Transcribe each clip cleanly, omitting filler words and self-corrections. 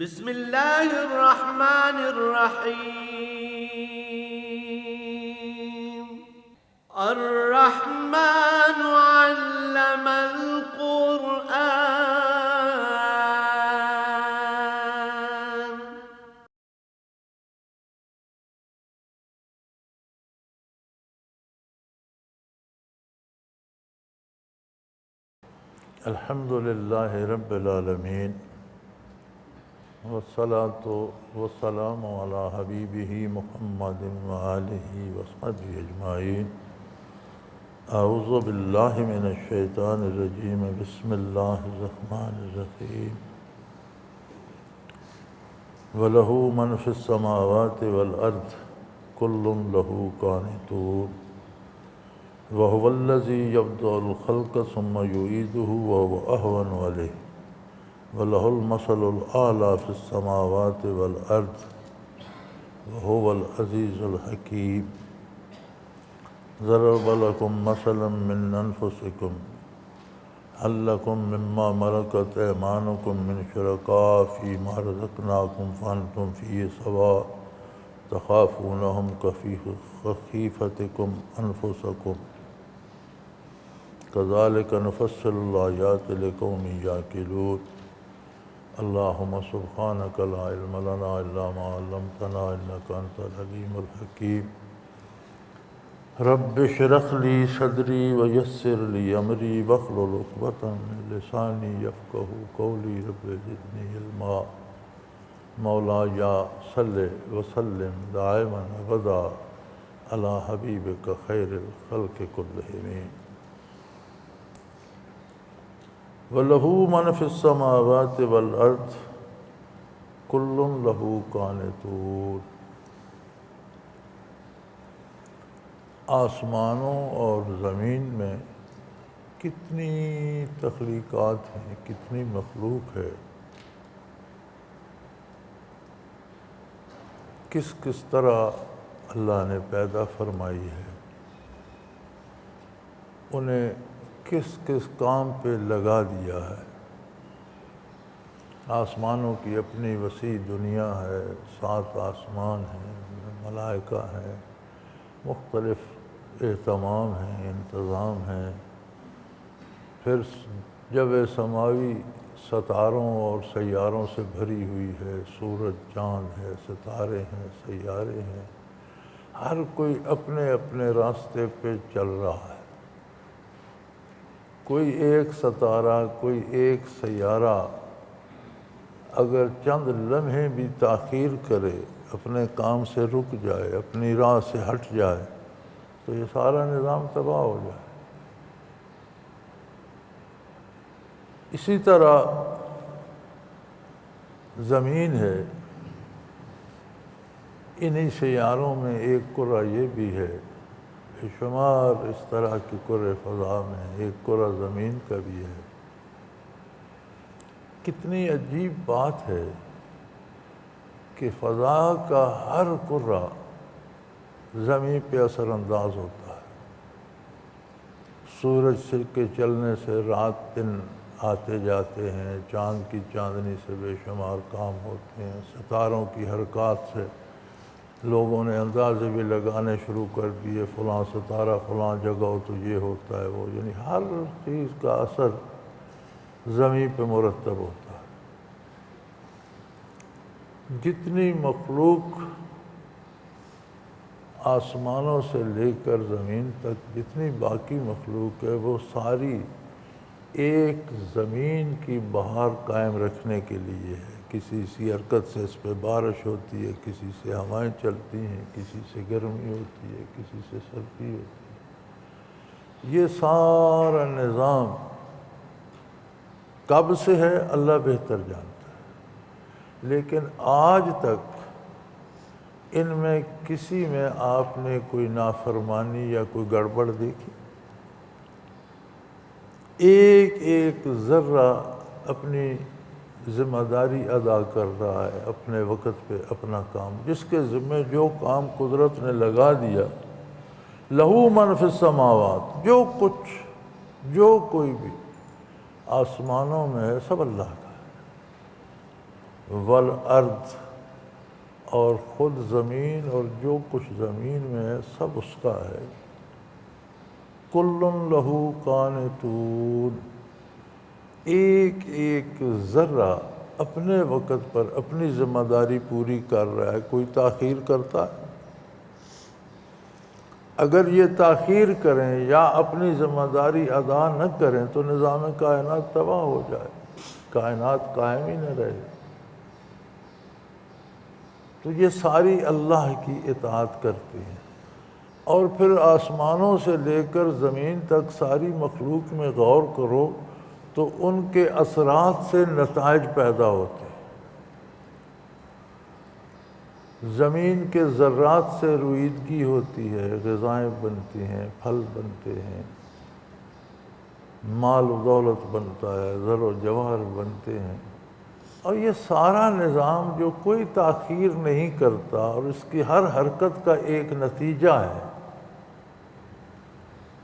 بسم اللہ الرحمن الرحیم الرحمن علم القرآن الحمد للہ رب العالمین والصلاة والسلام علی حبیبہ محمد وآلہ وصحبہ اجمعین۔ اعوذ باللہ من الشیطان الرجیم، بسم اللہ الرحمن الرحیم۔ وَلَهُ مَنْ فِي السَّمَاوَاتِ وَالْأَرْضِ كُلٌّ لَهُ قَانِتُونَ وَهُوَ الَّذِي يَبْدَأُ الْخَلْقَ ثُمَّ يُعِيدُهُ وَهُوَ أَهْوَنُ عَلَيْهِ وَلَهُ الْمَثَلُ الْأَعْلَى فِي السَّمَاوَاتِ وَالْأَرْضِ وَهُوَ الْعَزِيزُ الْحَكِيمُ۔ ضَرَبَ لَكُم مَّثَلًا مِّنْ أَنفُسِكُمْ هَل لَّكُم مِّمَّا مَلَكَتْ أَيْمَانُكُم مِّن شُرَكَاءَ فِيمَا رَزَقْنَاكُمْ فَأَنتُمْ فِيهِ سَوَاءٌ تَخَافُونَهُمْ كَخِيفَتِكُمْ أَنفُسَكُمْ كَذَلِكَ نُفَصِّلُ الْآيَاتِ لِقَوْمٍ يَعْقِلُونَ۔ اللهم سبحانك لا علم لنا إلا ما علمتنا إنك أنت العليم الحكيم۔ رب اشرح لي صدري ويسر لي أمري واحلل عقدة من لساني يفقهوا قولي رب زدني علما۔ مولاي صل وسلم دائما أبدا على حبيبك خير الخلق كلهم۔ وَلَهُ مَنْ فِي السَّمَاوَاتِ وَالْأَرْضِ كُلٌّ لَهُ قَانِتُونَ۔ آسمانوں اور زمین میں کتنی تخلیقات ہیں، کتنی مخلوق ہے، کس کس طرح اللہ نے پیدا فرمائی ہے، انہیں کس کس کام پہ لگا دیا ہے۔ آسمانوں کی اپنی وسیع دنیا ہے، 7 آسمان ہیں، ملائکہ ہیں، مختلف اہتمام ہیں، انتظام ہیں۔ پھر جب سماوی ستاروں اور سیاروں سے بھری ہوئی ہے، سورج، چاند ہے، ستارے ہیں، سیارے ہیں، ہر کوئی اپنے اپنے راستے پہ چل رہا ہے۔ کوئی ایک ستارہ، کوئی ایک سیارہ اگر چند لمحے بھی تاخیر کرے، اپنے کام سے رک جائے، اپنی راہ سے ہٹ جائے، تو یہ سارا نظام تباہ ہو جائے۔ اسی طرح زمین ہے، انہی سیاروں میں ایک کرہ یہ بھی ہے، بے شمار اس طرح کی کرۂ فضا میں ایک کرہ زمین کا بھی ہے۔ کتنی عجیب بات ہے کہ فضا کا ہر کرہ زمین پہ اثر انداز ہوتا ہے۔ سورج کے چلنے سے رات دن آتے جاتے ہیں، چاند کی چاندنی سے بے شمار کام ہوتے ہیں، ستاروں کی حرکات سے لوگوں نے اندازے بھی لگانے شروع کر دیے، فلاں ستارہ فلاں جگہ ہو تو یہ ہوتا ہے وہ، یعنی ہر چیز کا اثر زمین پہ مرتب ہوتا ہے۔ جتنی مخلوق آسمانوں سے لے کر زمین تک جتنی باقی مخلوق ہے، وہ ساری ایک زمین کی بہار قائم رکھنے کے لیے ہے۔ کسی سی حرکت سے اس پہ بارش ہوتی ہے، کسی سے ہوائیں چلتی ہیں، کسی سے گرمی ہوتی ہے، کسی سے سردی ہوتی ہے۔ یہ سارا نظام کب سے ہے اللہ بہتر جانتا ہے، لیکن آج تک ان میں کسی میں آپ نے کوئی نافرمانی یا کوئی گڑبڑ دیکھی؟ ایک ایک ذرہ اپنی ذمہ داری ادا کر رہا ہے، اپنے وقت پہ اپنا کام، جس کے ذمہ جو کام قدرت نے لگا دیا۔ لہو من فی السماوات، جو کچھ جو کوئی بھی آسمانوں میں ہے سب اللہ کا ہے۔ والارض، اور خود زمین اور جو کچھ زمین میں ہے سب اس کا ہے۔ کل لہ قانتون، ایک ایک ذرہ اپنے وقت پر اپنی ذمہ داری پوری کر رہا ہے، کوئی تاخیر کرتا ہے؟ اگر یہ تاخیر کریں یا اپنی ذمہ داری ادا نہ کریں تو نظام کائنات تباہ ہو جائے، کائنات قائم ہی نہ رہے۔ تو یہ ساری اللہ کی اطاعت کرتی ہیں۔ اور پھر آسمانوں سے لے کر زمین تک ساری مخلوق میں غور کرو تو ان کے اثرات سے نتائج پیدا ہوتے ہیں۔ زمین کے ذرات سے رویدگی ہوتی ہے، غذائیں بنتی ہیں، پھل بنتے ہیں، مال و دولت بنتا ہے، زر و جواہر بنتے ہیں، اور یہ سارا نظام جو کوئی تاخیر نہیں کرتا اور اس کی ہر حرکت کا ایک نتیجہ ہے،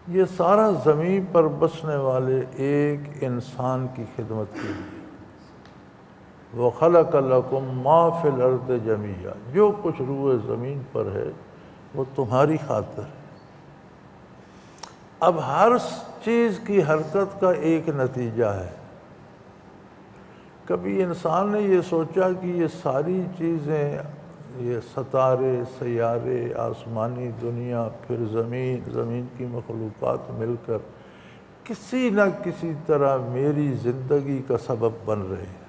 یہ سارا زمین پر بسنے والے ایک انسان کی خدمت کے لیے۔ وَخَلَقَ لَكُم مَّا فِي الْأَرْضِ جَمِيعًا، جو کچھ روئے زمین پر ہے وہ تمہاری خاطر ہے۔ اب ہر چیز کی حرکت کا ایک نتیجہ ہے۔ کبھی انسان نے یہ سوچا کہ یہ ساری چیزیں، یہ ستارے، سیارے، آسمانی دنیا، پھر زمین کی مخلوقات مل کر کسی نہ کسی طرح میری زندگی کا سبب بن رہے ہیں؟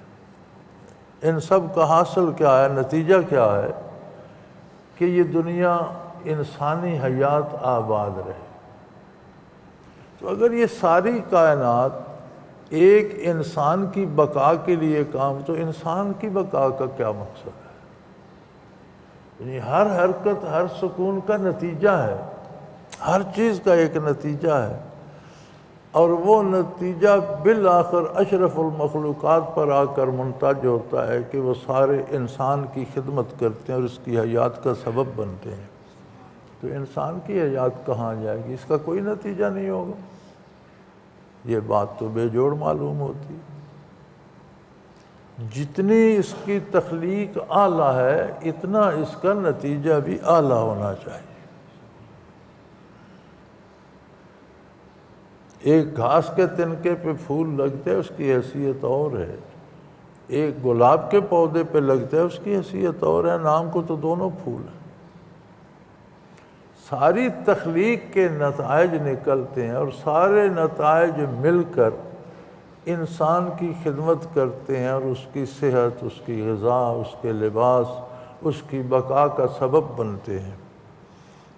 ان سب کا حاصل کیا ہے، نتیجہ کیا ہے؟ کہ یہ دنیا انسانی حیات آباد رہے۔ تو اگر یہ ساری کائنات ایک انسان کی بقا کے لیے کام، تو انسان کی بقا کا کیا مقصد ہے؟ یعنی ہر حرکت، ہر سکون کا نتیجہ ہے، ہر چیز کا ایک نتیجہ ہے، اور وہ نتیجہ بالآخر اشرف المخلوقات پر آ کر منتج ہوتا ہے کہ وہ سارے انسان کی خدمت کرتے ہیں اور اس کی حیات کا سبب بنتے ہیں۔ تو انسان کی حیات کہاں جائے گی؟ اس کا کوئی نتیجہ نہیں ہوگا۔ یہ بات تو بے جوڑ معلوم ہوتی۔ جتنی اس کی تخلیق اعلیٰ ہے اتنا اس کا نتیجہ بھی اعلیٰ ہونا چاہیے۔ ایک گھاس کے تنکے پہ پھول لگتے ہیں، اس کی حیثیت اور ہے، ایک گلاب کے پودے پہ لگتا ہے، اس کی حیثیت اور ہے، نام کو تو دونوں پھول ہیں۔ ساری تخلیق کے نتائج نکلتے ہیں اور سارے نتائج مل کر انسان کی خدمت کرتے ہیں اور اس کی صحت، اس کی غذا، اس کے لباس، اس کی بقا کا سبب بنتے ہیں۔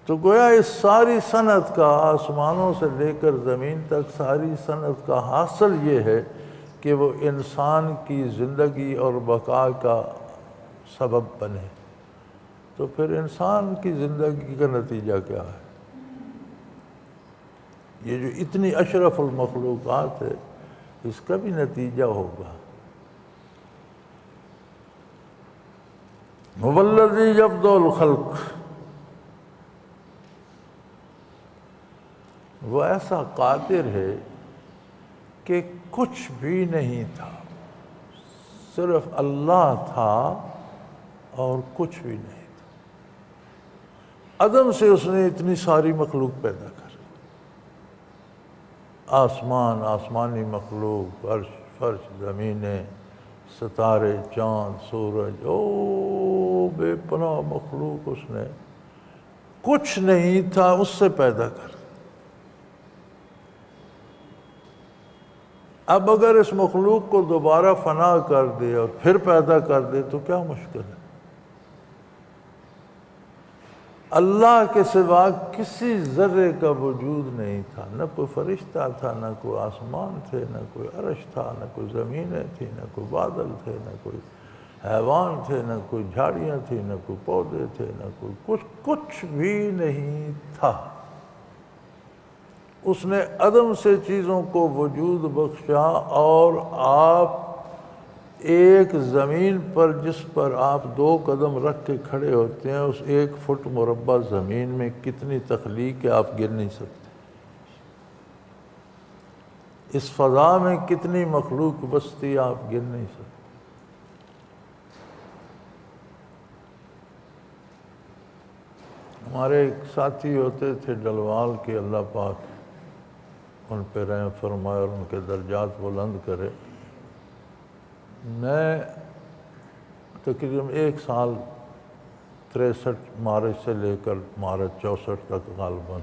تو گویا اس ساری صنعت کا، آسمانوں سے لے کر زمین تک ساری صنعت کا حاصل یہ ہے کہ وہ انسان کی زندگی اور بقا کا سبب بنے۔ تو پھر انسان کی زندگی کا نتیجہ کیا ہے؟ یہ جو اتنی اشرف المخلوقات ہے، اس کا بھی نتیجہ ہوگا۔ هو الذی یبدأ الخلق، وہ ایسا قادر ہے کہ کچھ بھی نہیں تھا، صرف اللہ تھا اور کچھ بھی نہیں تھا۔ عدم سے اس نے اتنی ساری مخلوق پیدا کر، آسمان، آسمانی مخلوق، عرش، فرش، زمینیں، ستارے، چاند، سورج، او بے پناہ مخلوق اس نے کچھ نہیں تھا اس سے پیدا کر۔ اب اگر اس مخلوق کو دوبارہ فنا کر دے اور پھر پیدا کر دے تو کیا مشکل ہے؟ اللہ کے سوا کسی ذرے کا وجود نہیں تھا، نہ کوئی فرشتہ تھا، نہ کوئی آسمان تھے، نہ کوئی عرش تھا، نہ کوئی زمینیں تھیں، نہ کوئی بادل تھے، نہ کوئی حیوان تھے، نہ کوئی جھاڑیاں تھیں، نہ کوئی پودے تھے، نہ کوئی کچھ بھی نہیں تھا۔ اس نے عدم سے چیزوں کو وجود بخشا، اور آپ ایک زمین پر جس پر آپ 2 قدم رکھ کے کھڑے ہوتے ہیں، اس 1 فٹ مربع زمین میں کتنی تخلیق ہے آپ گر نہیں سکتے۔ اس فضا میں کتنی مخلوق بستی آپ گر نہیں سکتے۔ ہمارے ایک ساتھی ہوتے تھے ڈلوال کے، اللہ پاک ان پہ رحم فرمائے اور ان کے درجات بلند کرے۔ میں تقریباً 1 سال 63 مارچ سے لے کر مارچ 64 تک غالباً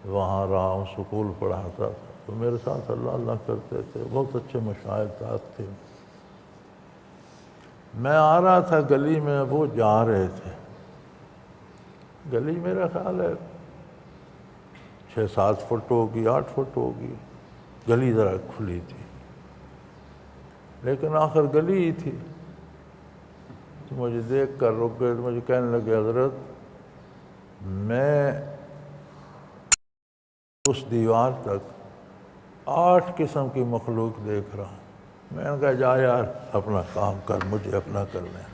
وہاں رہا ہوں، سکول پڑھاتا تھا، تو میرے ساتھ اللہ کرتے تھے، بہت اچھے مشاہدات تھے۔ میں آ رہا تھا گلی میں، وہ جا رہے تھے۔ گلی میرا خیال ہے 6-7 فٹ ہوگی، 8 فٹ ہوگی، گلی ذرا کھلی تھی، لیکن آخر گلی ہی تھی۔ تو مجھے دیکھ کر رک گئے، تو مجھے کہنے لگے حضرت میں اس دیوار تک 8 قسم کی مخلوق دیکھ رہا ہوں۔ میں نے کہا جا یار اپنا کام کر، مجھے اپنا کرنے دیں۔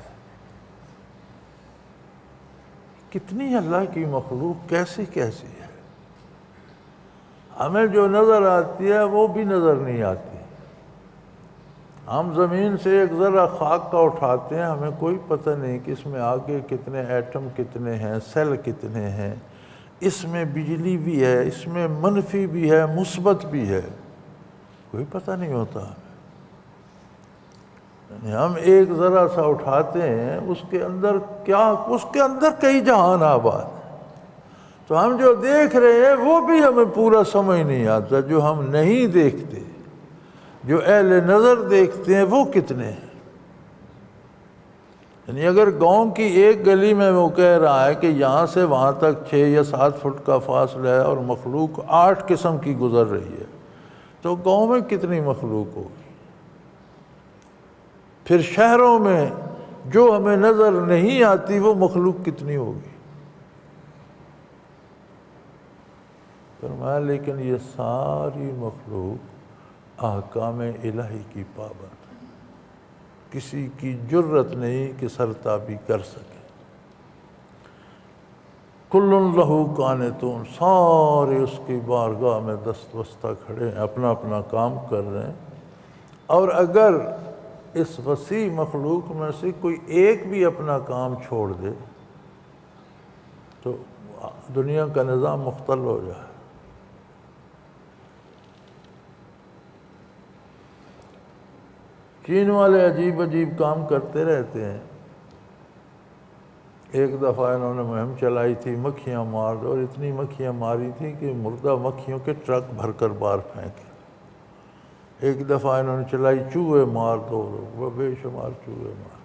کتنی اللہ کی مخلوق کیسی کیسی ہے، ہمیں جو نظر آتی ہے وہ بھی نظر نہیں آتی۔ ہم زمین سے ایک ذرہ خاک کا اٹھاتے ہیں، ہمیں کوئی پتہ نہیں کہ اس میں آگے کتنے ایٹم کتنے ہیں، سیل کتنے ہیں، اس میں بجلی بھی ہے، اس میں منفی بھی ہے، مثبت بھی ہے، کوئی پتہ نہیں ہوتا۔ یعنی ہم ایک ذرہ سا اٹھاتے ہیں، اس کے اندر کئی جہان آباد۔ تو ہم جو دیکھ رہے ہیں وہ بھی ہمیں پورا سمجھ نہیں آتا، جو ہم نہیں دیکھتے، جو اہل نظر دیکھتے ہیں وہ کتنے ہیں۔ یعنی اگر گاؤں کی ایک گلی میں وہ کہہ رہا ہے کہ یہاں سے وہاں تک 6 یا 7 فٹ کا فاصلہ ہے اور مخلوق 8 قسم کی گزر رہی ہے، تو گاؤں میں کتنی مخلوق ہوگی؟ پھر شہروں میں جو ہمیں نظر نہیں آتی وہ مخلوق کتنی ہوگی؟ فرمایا لیکن یہ ساری مخلوق احکام الہی کی پابند ہے، کسی کی جرت نہیں کہ سرتابی کر سکے۔ کل لہ قانتون، سارے اس کی بارگاہ میں دست بستہ کھڑے ہیں، اپنا اپنا کام کر رہے ہیں۔ اور اگر اس وسیع مخلوق میں سے کوئی ایک بھی اپنا کام چھوڑ دے تو دنیا کا نظام مختل ہو جائے۔ چین والے عجیب عجیب کام کرتے رہتے ہیں۔ ایک دفعہ انہوں نے مہم چلائی تھی مکھیاں مار دو، اور اتنی مکھیاں ماری تھیں کہ مردہ مکھیوں کے ٹرک بھر کر باہر پھینکے۔ ایک دفعہ انہوں نے چلائی چوہے مار دو، وہ بے شمار چوہے مار۔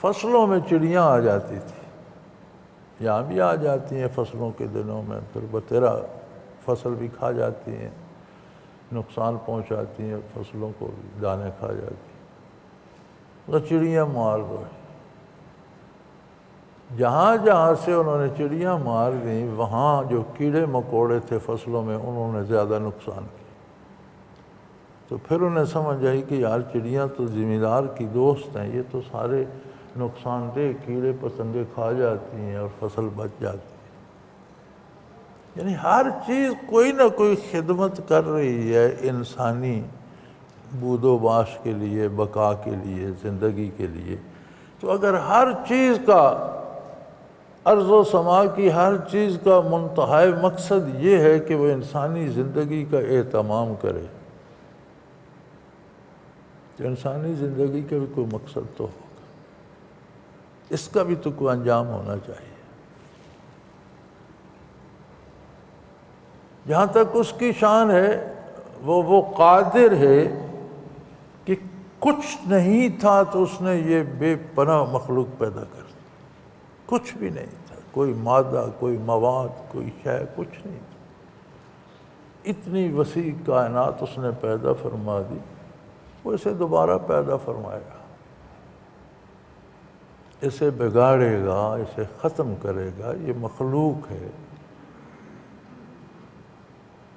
فصلوں میں چڑیاں آ جاتی تھی، یہاں بھی آ جاتی ہیں فصلوں کے دنوں میں، پھر بتیرا فصل بھی کھا جاتی ہیں، نقصان پہنچاتی ہیں فصلوں کو بھی، دانے کھا جاتی ہیں۔ تو چڑیاں مار دو، جہاں جہاں سے انہوں نے چڑیاں مار دیں، وہاں جو کیڑے مکوڑے تھے فصلوں میں انہوں نے زیادہ نقصان کیا۔ تو پھر انہیں سمجھ آئی کہ یار چڑیاں تو زمیندار کی دوست ہیں، یہ تو سارے نقصان دہ کیڑے پتنگے کھا جاتی ہیں اور فصل بچ جاتی ہے۔ یعنی ہر چیز کوئی نہ کوئی خدمت کر رہی ہے انسانی بود و باش کے لیے، بقا کے لیے، زندگی کے لیے۔ تو اگر ہر چیز کا، ارض و سما کی ہر چیز کا منتہائی مقصد یہ ہے کہ وہ انسانی زندگی کا اہتمام کرے، تو انسانی زندگی کا بھی کوئی مقصد تو ہوگا، اس کا بھی تو کوئی انجام ہونا چاہیے۔ جہاں تک اس کی شان ہے، وہ قادر ہے کہ کچھ نہیں تھا تو اس نے یہ بے پناہ مخلوق پیدا کر دی۔ کچھ بھی نہیں تھا، کوئی مادہ، کوئی مواد، کوئی شے، کچھ نہیں تھا۔ اتنی وسیع کائنات اس نے پیدا فرما دی، وہ اسے دوبارہ پیدا فرمائے گا، اسے بگاڑے گا، اسے ختم کرے گا۔ یہ مخلوق ہے،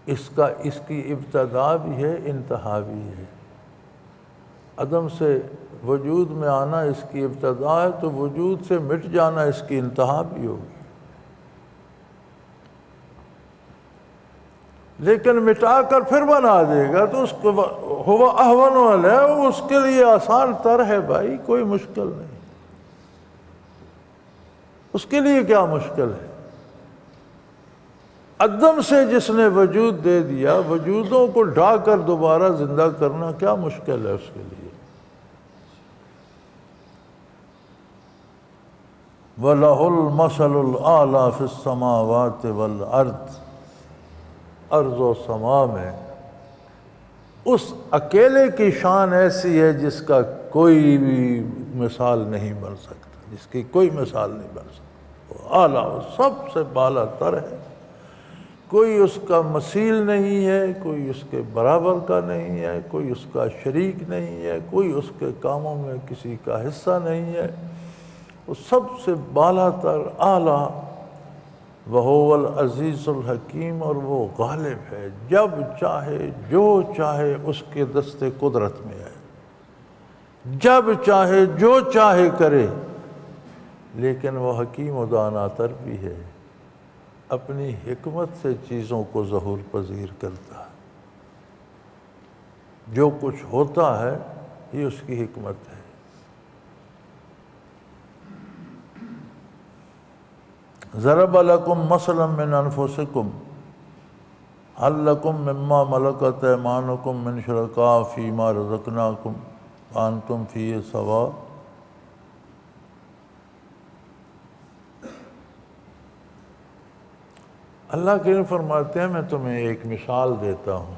اس کی ابتدا بھی ہے، انتہا بھی ہے۔ عدم سے وجود میں آنا اس کی ابتدا ہے، تو وجود سے مٹ جانا اس کی انتہا بھی ہوگی۔ لیکن مٹا کر پھر بنا دے گا تو اس کو ہوا احون علیہ، وہ اس کے لیے آسان تر ہے بھائی، کوئی مشکل نہیں۔ اس کے لیے کیا مشکل ہے؟ عدم سے جس نے وجود دے دیا، وجودوں کو ڈھا کر دوبارہ زندہ کرنا کیا مشکل ہے اس کے لیے؟ وَلَهُ الْمَثَلُ الْأَعْلَى فِي السَّمَاوَاتِ وَالْأَرْضِ، ارض و سما میں اس اکیلے کی شان ایسی ہے جس کا کوئی بھی مثال نہیں بن سکتا، جس کی کوئی مثال نہیں بن سکتا۔ وہ اعلیٰ، وہ سب سے بالا تر ہے، کوئی اس کا مثیل نہیں ہے، کوئی اس کے برابر کا نہیں ہے، کوئی اس کا شریک نہیں ہے، کوئی اس کے کاموں میں کسی کا حصہ نہیں ہے، وہ سب سے بالا تر اعلیٰ، وَهُوَ الْعَزِيزُ الْحَكِيمُ، اور وہ غالب ہے، جب چاہے جو چاہے اس کے دست قدرت میں ہے، جب چاہے جو چاہے کرے، لیکن وہ حکیم و دانا تر بھی ہے، اپنی حکمت سے چیزوں کو ظہور پذیر کرتا ہے، جو کچھ ہوتا ہے یہ اس کی حکمت ہے۔ ضرب لکم مثلا من انفسکم هل لکم مما ملکت ایمانکم من شرکاء فیما رزقناکم وانتم فیہ سواء۔ اللہ کریم فرماتے ہیں میں تمہیں ایک مثال دیتا ہوں،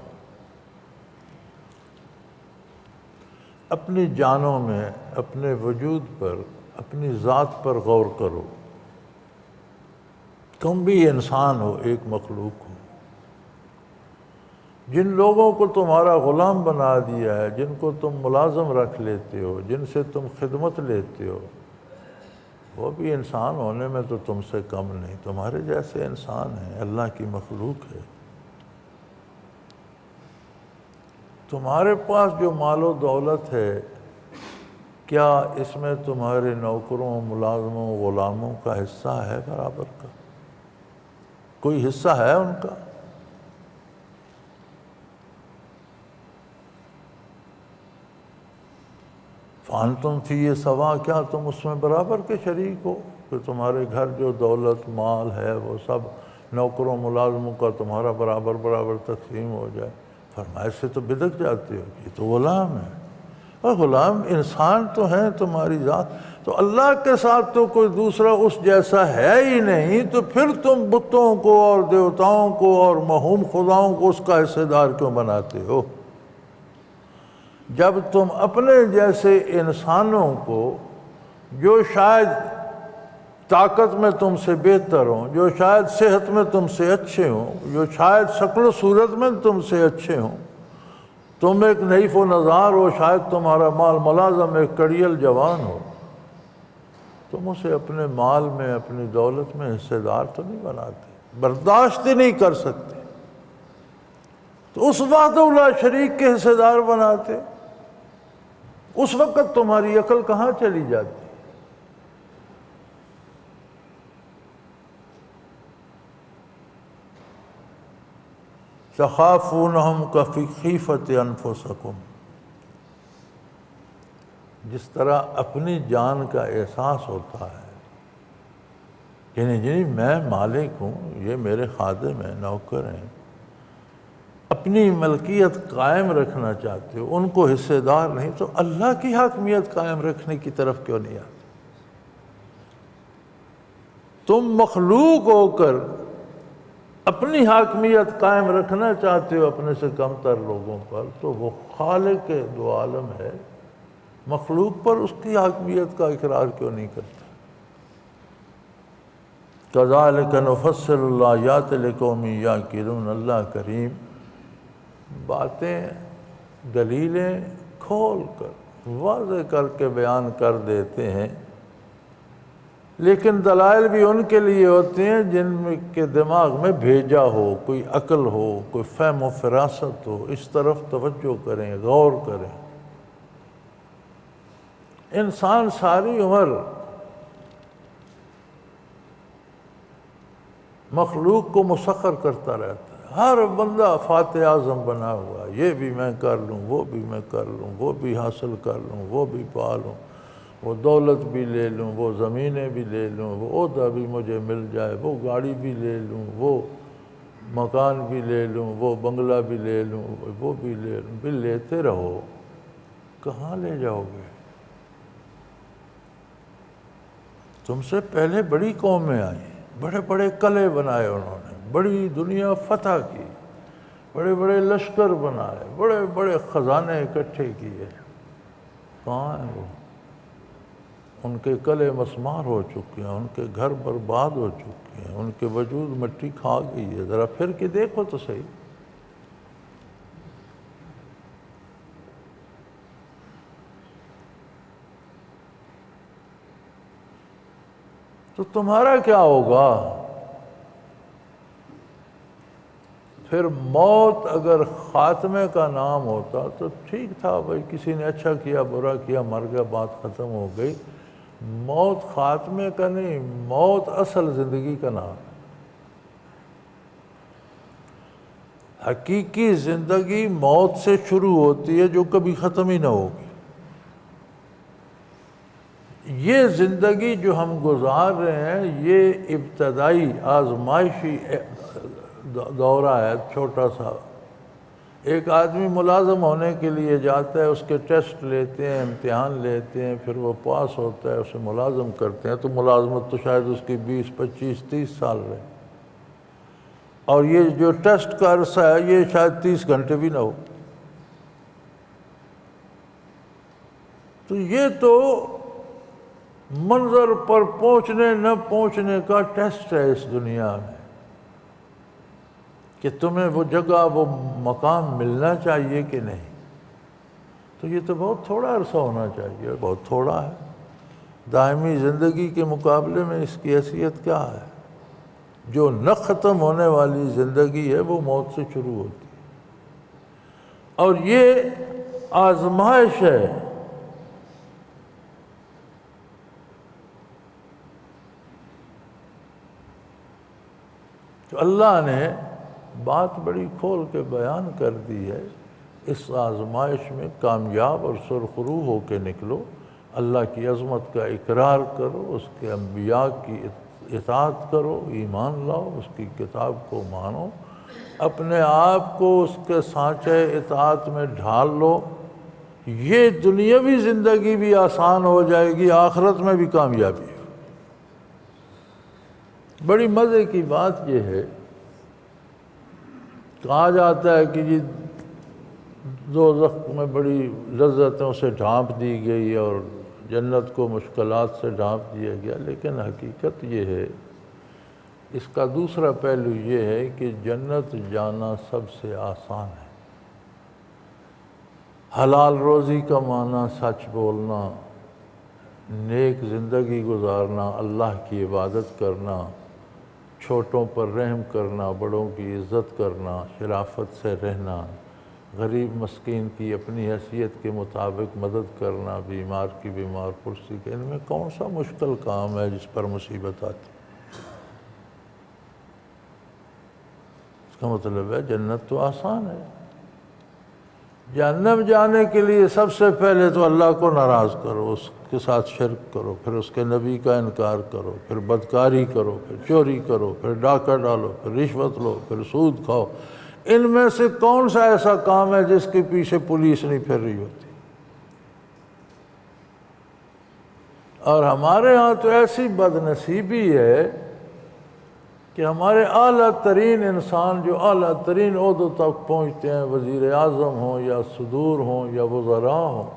اپنی جانوں میں، اپنے وجود پر، اپنی ذات پر غور کرو۔ تم بھی انسان ہو، ایک مخلوق ہو، جن لوگوں کو تمہارا غلام بنا دیا ہے، جن کو تم ملازم رکھ لیتے ہو، جن سے تم خدمت لیتے ہو، وہ بھی انسان ہونے میں تو تم سے کم نہیں، تمہارے جیسے انسان ہیں، اللہ کی مخلوق ہے۔ تمہارے پاس جو مال و دولت ہے، کیا اس میں تمہارے نوکروں، ملازموں، غلاموں کا حصہ ہے برابر کا؟ کوئی حصہ ہے ان کا؟ فَأَنْتُمْ فِيهِ سَوَاءٌ، کیا تم اس میں برابر کے شریک ہو کہ تمہارے گھر جو دولت مال ہے وہ سب نوکروں ملازموں کا تمہارا برابر برابر تقسیم ہو جائے؟ فرمایا اس سے تو بدک جاتے ہو، یہ تو غلام ہے، اور غلام انسان تو ہیں تمہاری ذات، تو اللہ کے ساتھ تو کوئی دوسرا اس جیسا ہے ہی نہیں، تو پھر تم بتوں کو اور دیوتاؤں کو اور موہوم خداؤں کو اس کا حصے دار کیوں بناتے ہو؟ جب تم اپنے جیسے انسانوں کو، جو شاید طاقت میں تم سے بہتر ہوں، جو شاید صحت میں تم سے اچھے ہوں، جو شاید شکل و صورت میں تم سے اچھے ہوں، تم ایک نحیف و نزار ہو، شاید تمہارا مال ملازم ایک کڑیل جوان ہو، تم اسے اپنے مال میں، اپنی دولت میں حصے دار تو نہیں بناتے، برداشت ہی نہیں کر سکتے، تو اس وحدہ لا شریک کے حصے دار بناتے، اس وقت تمہاری عقل کہاں چلی جاتی؟ تخافونہم کخیفۃ انفسکم، جس طرح اپنی جان کا احساس ہوتا ہے، یعنی میں مالک ہوں، یہ میرے خادم ہیں، نوکر ہیں، اپنی ملکیت قائم رکھنا چاہتے ہو، ان کو حصے دار نہیں، تو اللہ کی حاکمیت قائم رکھنے کی طرف کیوں نہیں آتے؟ تم مخلوق ہو کر اپنی حاکمیت قائم رکھنا چاہتے ہو اپنے سے کم تر لوگوں پر، تو وہ خالق دو عالم ہے، مخلوق پر اس کی حاکمیت کا اقرار کیوں نہیں کرتا؟ كَذَلِكَ نُفَصِّلُ الْآيَاتِ لِقَوْمٍ يَعْقِلُونَ، اللہ کریم باتیں، دلیلیں کھول کر واضح کر کے بیان کر دیتے ہیں، لیکن دلائل بھی ان کے لیے ہوتے ہیں جن کے دماغ میں بھیجا ہو، کوئی عقل ہو، کوئی فہم و فراست ہو، اس طرف توجہ کریں، غور کریں۔ انسان ساری عمر مخلوق کو مسخر کرتا رہتا ہے، ہر بندہ فاتح اعظم بنا ہوا، یہ بھی میں کر لوں، وہ بھی میں کر لوں، وہ بھی حاصل کر لوں، وہ بھی پا لوں، وہ دولت بھی لے لوں، وہ زمینیں بھی لے لوں، وہ عہدہ بھی مجھے مل جائے، وہ گاڑی بھی لے لوں، وہ مکان بھی لے لوں، وہ بنگلہ بھی لے لوں، وہ بھی لے لوں، بھی لیتے رہو، کہاں لے جاؤ گے؟ تم سے پہلے بڑی قومیں آئیں، بڑے بڑے قلعے بنائے انہوں نے، بڑی دنیا فتح کی، بڑے بڑے لشکر بنائے، بڑے بڑے خزانے اکٹھے کیے، کہاں ہیں وہ؟ ان کے قلعے مسمار ہو چکے ہیں، ان کے گھر برباد ہو چکے ہیں، ان کے وجود مٹی کھا گئی ہے، ذرا پھر کے دیکھو تو صحیح۔ تو تمہارا کیا ہوگا؟ پھر موت اگر خاتمے کا نام ہوتا تو ٹھیک تھا بھائی، کسی نے اچھا کیا برا کیا مر گیا، بات ختم ہو گئی۔ موت خاتمے کا نہیں، موت اصل زندگی کا نام ہے۔ حقیقی زندگی موت سے شروع ہوتی ہے جو کبھی ختم ہی نہ ہوگی۔ یہ زندگی جو ہم گزار رہے ہیں یہ ابتدائی آزمائشی دورہ ہے، چھوٹا سا۔ ایک آدمی ملازم ہونے کے لیے جاتا ہے، اس کے ٹیسٹ لیتے ہیں، امتحان لیتے ہیں، پھر وہ پاس ہوتا ہے، اسے ملازم کرتے ہیں، تو ملازمت تو شاید اس کی 20 25 30 سال رہے، اور یہ جو ٹیسٹ کا عرصہ ہے یہ شاید 30 گھنٹے بھی نہ ہو۔ تو یہ تو منظر پر پہنچنے نہ پہنچنے کا ٹیسٹ ہے اس دنیا میں، کہ تمہیں وہ جگہ وہ مقام ملنا چاہیے کہ نہیں۔ تو یہ تو بہت تھوڑا عرصہ ہونا چاہیے، بہت تھوڑا ہے۔ دائمی زندگی کے مقابلے میں اس کی حیثیت کیا ہے؟ جو نہ ختم ہونے والی زندگی ہے وہ موت سے شروع ہوتی ہے، اور یہ آزمائش ہے۔ تو اللہ نے بات بڑی کھول کے بیان کر دی ہے، اس آزمائش میں کامیاب اور سرخرو ہو کے نکلو، اللہ کی عظمت کا اقرار کرو، اس کے انبیاء کی اطاعت کرو، ایمان لاؤ، اس کی کتاب کو مانو، اپنے آپ کو اس کے سانچے اطاعت میں ڈھال لو، یہ دنیاوی زندگی بھی آسان ہو جائے گی، آخرت میں بھی کامیابی ہے۔ بڑی مزے کی بات یہ ہے، کہا جاتا ہے کہ جی دوزخ میں بڑی لذتوں سے ڈھانپ دی گئی اور جنت کو مشکلات سے ڈھانپ دیا گیا، لیکن حقیقت یہ ہے، اس کا دوسرا پہلو یہ ہے کہ جنت جانا سب سے آسان ہے۔ حلال روزی کمانا، سچ بولنا، نیک زندگی گزارنا، اللہ کی عبادت کرنا، چھوٹوں پر رحم کرنا، بڑوں کی عزت کرنا، شرافت سے رہنا، غریب مسکین کی اپنی حیثیت کے مطابق مدد کرنا، بیمار کی بیمار پرسی کے، ان میں کون سا مشکل کام ہے جس پر مصیبت آتی؟ اس کا مطلب ہے جنت تو آسان ہے۔ جہنم جانے کے لیے سب سے پہلے تو اللہ کو ناراض کرو، اس کے ساتھ شرک کرو، پھر اس کے نبی کا انکار کرو، پھر بدکاری کرو، پھر چوری کرو، پھر ڈاکہ ڈالو، پھر رشوت لو، پھر سود کھاؤ۔ ان میں سے کون سا ایسا کام ہے جس کے پیچھے پولیس نہیں پھر رہی ہوتی؟ اور ہمارے ہاں تو ایسی بد نصیبی ہے کہ ہمارے اعلیٰ ترین انسان جو اعلیٰ ترین عہدوں تک پہنچتے ہیں، وزیر اعظم ہوں یا صدور ہوں یا وزراء ہوں،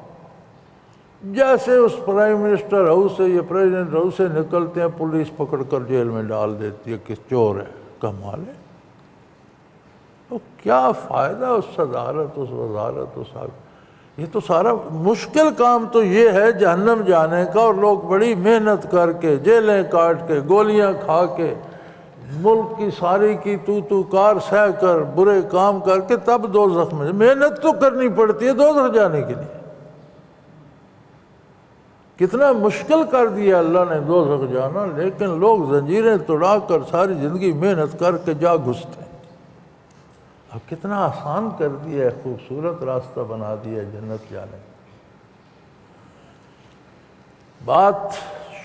جیسے اس پرائم منسٹر ہاؤس سے یا پریزیڈنٹ ہاؤس سے نکلتے ہیں پولیس پکڑ کر جیل میں ڈال دیتی ہے کہ چور ہے۔ کمال ہے، تو کیا فائدہ اس صدارت، اس وزارت، اس یہ تو سارا مشکل کام تو یہ ہے جہنم جانے کا، اور لوگ بڑی محنت کر کے، جیلیں کاٹ کے، گولیاں کھا کے، ملک کی ساری کی تو کار سہ کر، برے کام کر کے تب دوزخ میں محنت تو کرنی پڑتی ہے دوزخ جانے کے لیے۔ کتنا مشکل کر دیا اللہ نے دوزخ جانا، لیکن لوگ زنجیریں توڑا کر ساری زندگی محنت کر کے جا گھستے ہیں۔ اب کتنا آسان کر دیا ہے، خوبصورت راستہ بنا دیا ہے جنت جانے کا۔ بات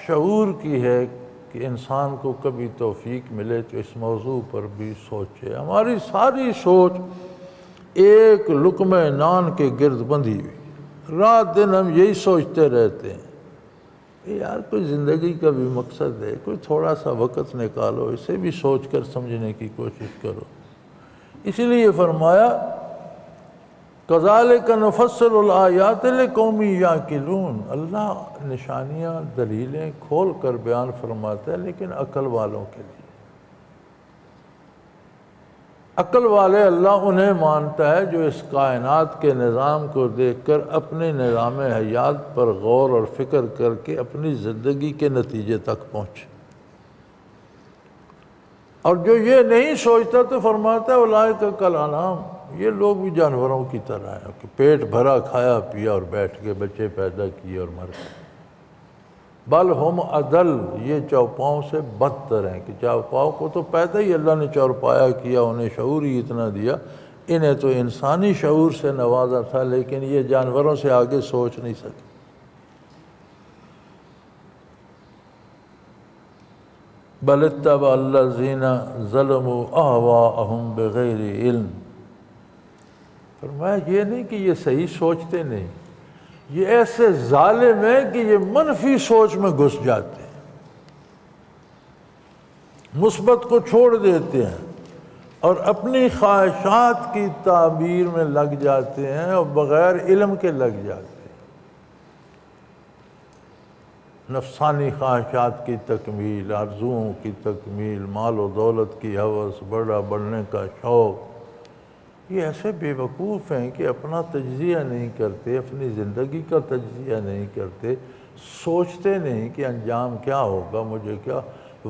شعور کی ہے کہ انسان کو کبھی توفیق ملے تو اس موضوع پر بھی سوچے۔ ہماری ساری سوچ ایک لقمہ نان کے گرد بندھی ہوئی، رات دن ہم یہی سوچتے رہتے ہیں۔ یار کوئی زندگی کا بھی مقصد ہے، کوئی تھوڑا سا وقت نکالو، اسے بھی سوچ کر سمجھنے کی کوشش کرو۔ اسی لیے فرمایا کذالک نفصل الآیات لقوم یعقلون، اللہ نشانیاں دلیلیں کھول کر بیان فرماتا ہے لیکن عقل والوں کے لیے۔ عقل والے اللہ انہیں مانتا ہے جو اس کائنات کے نظام کو دیکھ کر اپنے نظام حیات پر غور اور فکر کر کے اپنی زندگی کے نتیجے تک پہنچے، اور جو یہ نہیں سوچتا تو فرماتا ہے اولئک کالانعام، یہ لوگ بھی جانوروں کی طرح ہیں کہ پیٹ بھرا، کھایا پیا اور بیٹھ کے بچے پیدا کیے اور مر گئے۔ بل ہم اضل، یہ چوپاؤں سے بدتر ہیں کہ چوپاؤں کو تو پیدا ہی اللہ نے چوپایا کیا، انہیں شعور ہی اتنا دیا، انہیں تو انسانی شعور سے نوازا تھا لیکن یہ جانوروں سے آگے سوچ نہیں سکے۔ بل اتبع الذین ظلموا اہواءہم بغیر علم، فرمایا یہ نہیں کہ یہ صحیح سوچتے نہیں، یہ ایسے ظالم ہیں کہ یہ منفی سوچ میں گھس جاتے ہیں، مثبت کو چھوڑ دیتے ہیں اور اپنی خواہشات کی تعبیر میں لگ جاتے ہیں اور بغیر علم کے لگ جاتے ہیں۔ نفسانی خواہشات کی تکمیل، آرزوؤں کی تکمیل، مال و دولت کی ہوس، بڑا بڑھنے کا شوق، یہ ایسے بے وقوف ہیں کہ اپنا تجزیہ نہیں کرتے، اپنی زندگی کا تجزیہ نہیں کرتے، سوچتے نہیں کہ انجام کیا ہوگا، مجھے کیا،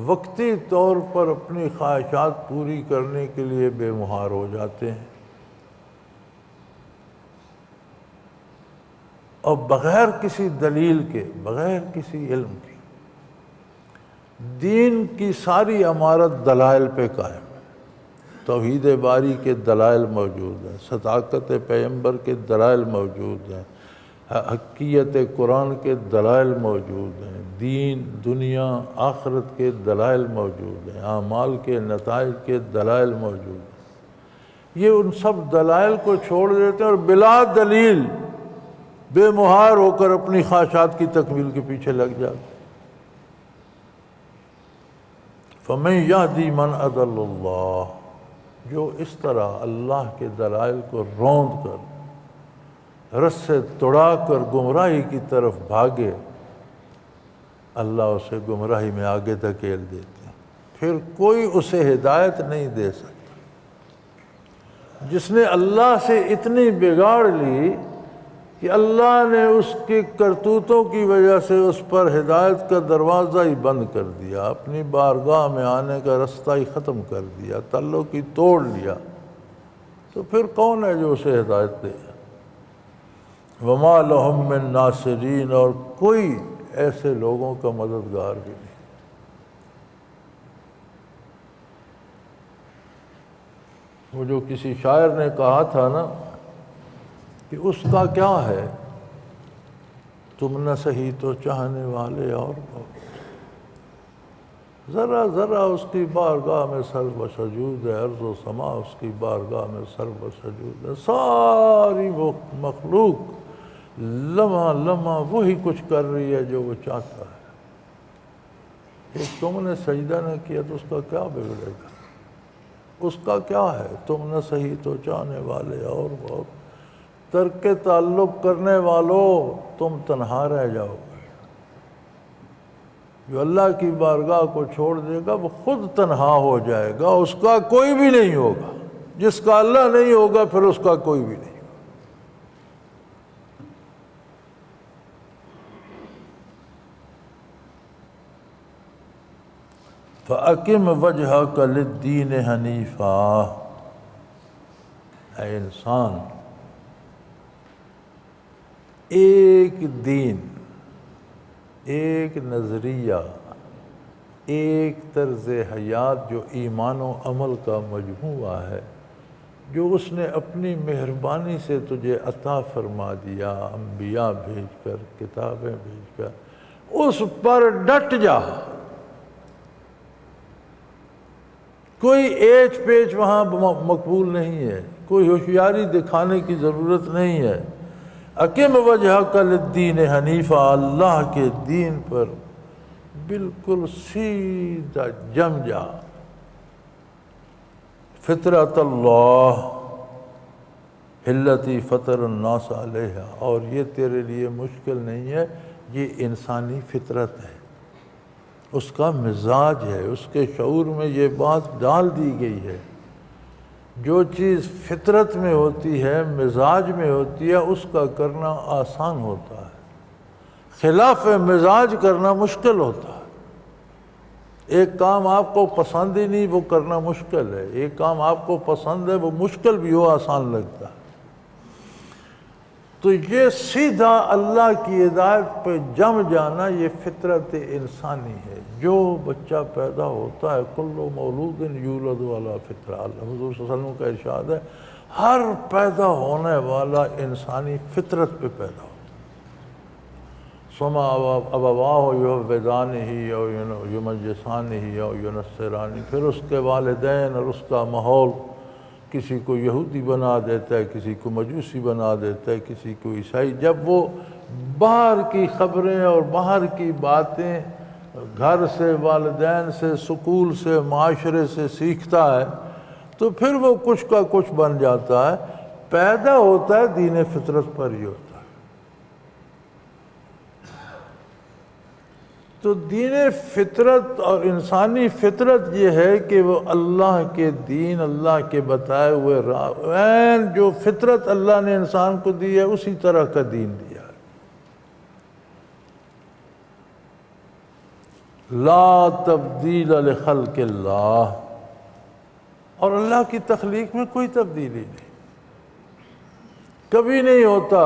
وقتی طور پر اپنی خواہشات پوری کرنے کے لیے بے مہار ہو جاتے ہیں اور بغیر کسی دلیل کے، بغیر کسی علم کے۔ دین کی ساری عمارت دلائل پہ قائم ہے، توحید باری کے دلائل موجود ہیں، صداقت پیغمبر کے دلائل موجود ہیں، حقیقت قرآن کے دلائل موجود ہیں، دین، دنیا، آخرت کے دلائل موجود ہیں، اعمال کے نتائج کے دلائل موجود ہیں۔ یہ ان سب دلائل کو چھوڑ دیتے ہیں اور بلا دلیل بے مہار ہو کر اپنی خواہشات کی تکمیل کے پیچھے لگ جاتے ہیں۔ فَمَن يَهْدِ مَنْ أَضَلَّ اللَّهُ، جو اس طرح اللہ کے دلائل کو روند کر، رسے توڑا کر گمراہی کی طرف بھاگے، اللہ اسے گمراہی میں آگے دھکیل دیتے ہیں، پھر کوئی اسے ہدایت نہیں دے سکتا۔ جس نے اللہ سے اتنی بگاڑ لی کہ اللہ نے اس کی کرتوتوں کی وجہ سے اس پر ہدایت کا دروازہ ہی بند کر دیا، اپنی بارگاہ میں آنے کا رستہ ہی ختم کر دیا، تعلق ہی توڑ لیا، تو پھر کون ہے جو اسے ہدایت دے؟ وَمَا لَهُم مِّن نَاصِرِينَ، اور کوئی ایسے لوگوں کا مددگار بھی نہیں۔ وہ جو کسی شاعر نے کہا تھا نا کہ اس کا کیا ہے، تم نہ سہی تو چاہنے والے اور بہت، ذرا ذرا اس کی بارگاہ میں سر بسجود ہے، ارض و سما اس کی بارگاہ میں سر بسجود ہے، ساری وہ مخلوق لمحہ لمحہ وہی کچھ کر رہی ہے جو وہ چاہتا ہے۔ ایک تم نے سجدہ نہ کیا تو اس کا کیا بگڑے گا، اس کا کیا ہے، تم نہ سہی تو چاہنے والے اور بہت، ترک تعلق کرنے والوں تم تنہا رہ جاؤ گے۔ جو اللہ کی بارگاہ کو چھوڑ دے گا وہ خود تنہا ہو جائے گا، اس کا کوئی بھی نہیں ہوگا، جس کا اللہ نہیں ہوگا پھر اس کا کوئی بھی نہیں ہوگا۔ فَأَقِمْ وَجْهَكَ لِلدِّينِ حَنِيفًا، اے انسان، ایک دین، ایک نظریہ، ایک طرز حیات جو ایمان و عمل کا مجموعہ ہے، جو اس نے اپنی مہربانی سے تجھے عطا فرما دیا، انبیاء بھیج کر، کتابیں بھیج کر، اس پر ڈٹ جا، کوئی ایچ پیچ وہاں مقبول نہیں ہے، کوئی ہوشیاری دکھانے کی ضرورت نہیں ہے۔ اقم وجہک للدین حنیفہ، اللہ کے دین پر بالکل سیدھا جم جا۔ فطرت اللہ التی فطر الناس علیہا، اور یہ تیرے لیے مشکل نہیں ہے، یہ انسانی فطرت ہے، اس کا مزاج ہے، اس کے شعور میں یہ بات ڈال دی گئی ہے۔ جو چیز فطرت میں ہوتی ہے، مزاج میں ہوتی ہے، اس کا کرنا آسان ہوتا ہے، خلاف مزاج کرنا مشکل ہوتا ہے۔ ایک کام آپ کو پسند ہی نہیں، وہ کرنا مشکل ہے، ایک کام آپ کو پسند ہے، وہ مشکل بھی ہو آسان لگتا ہے۔ تو یہ سیدھا اللہ کی ہدایت پہ جم جانا، یہ فطرت انسانی ہے۔ جو بچہ پیدا ہوتا ہے، کل مولود یولد علی فطرہ، حضور صلی اللہ علیہ وسلم کا ارشاد ہے، ہر پیدا ہونے والا انسانی فطرت پہ پیدا ہوتا ہے۔ ثم ابواہ یہودانہ او یمجسانہ او ینصرانہ، پھر اس کے والدین اور اس کا ماحول کسی کو یہودی بنا دیتا ہے، کسی کو مجوسی بنا دیتا ہے، کسی کو عیسائی۔ جب وہ باہر کی خبریں اور باہر کی باتیں گھر سے، والدین سے، سکول سے، معاشرے سے سیکھتا ہے، تو پھر وہ کچھ کا کچھ بن جاتا ہے۔ پیدا ہوتا ہے دین فطرت پر ہی ہوتا ہے۔ تو دین فطرت اور انسانی فطرت یہ ہے کہ وہ اللہ کے دین، اللہ کے بتائے ہوئے راہ، جو فطرت اللہ نے انسان کو دی ہے اسی طرح کا دین دیا ہے۔ لا تبدیل لخلق اللہ، اور اللہ کی تخلیق میں کوئی تبدیلی نہیں۔ کبھی نہیں ہوتا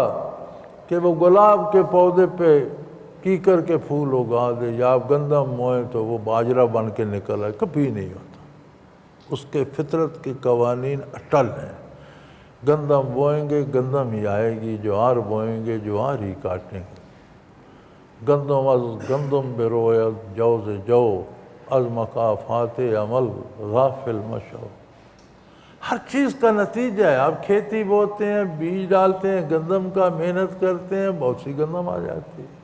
کہ وہ گلاب کے پودے پہ کیکر کے پھول اگا دے، یا آپ گندم موئیں تو وہ باجرہ بن کے نکل آئے، کبھی نہیں ہوتا۔ اس کے فطرت کے قوانین اٹل ہیں۔ گندم بوئیں گے گندم ہی آئے گی، جوار بوئیں گے جوار ہی کاٹیں گے۔ گندم از گندم بروید جوز جو، از مقافات عمل غافل مشو۔ ہر چیز کا نتیجہ ہے۔ آپ کھیتی بوتے ہیں، بیج ڈالتے ہیں گندم کا، محنت کرتے ہیں، بہت سی گندم آ جاتی ہے۔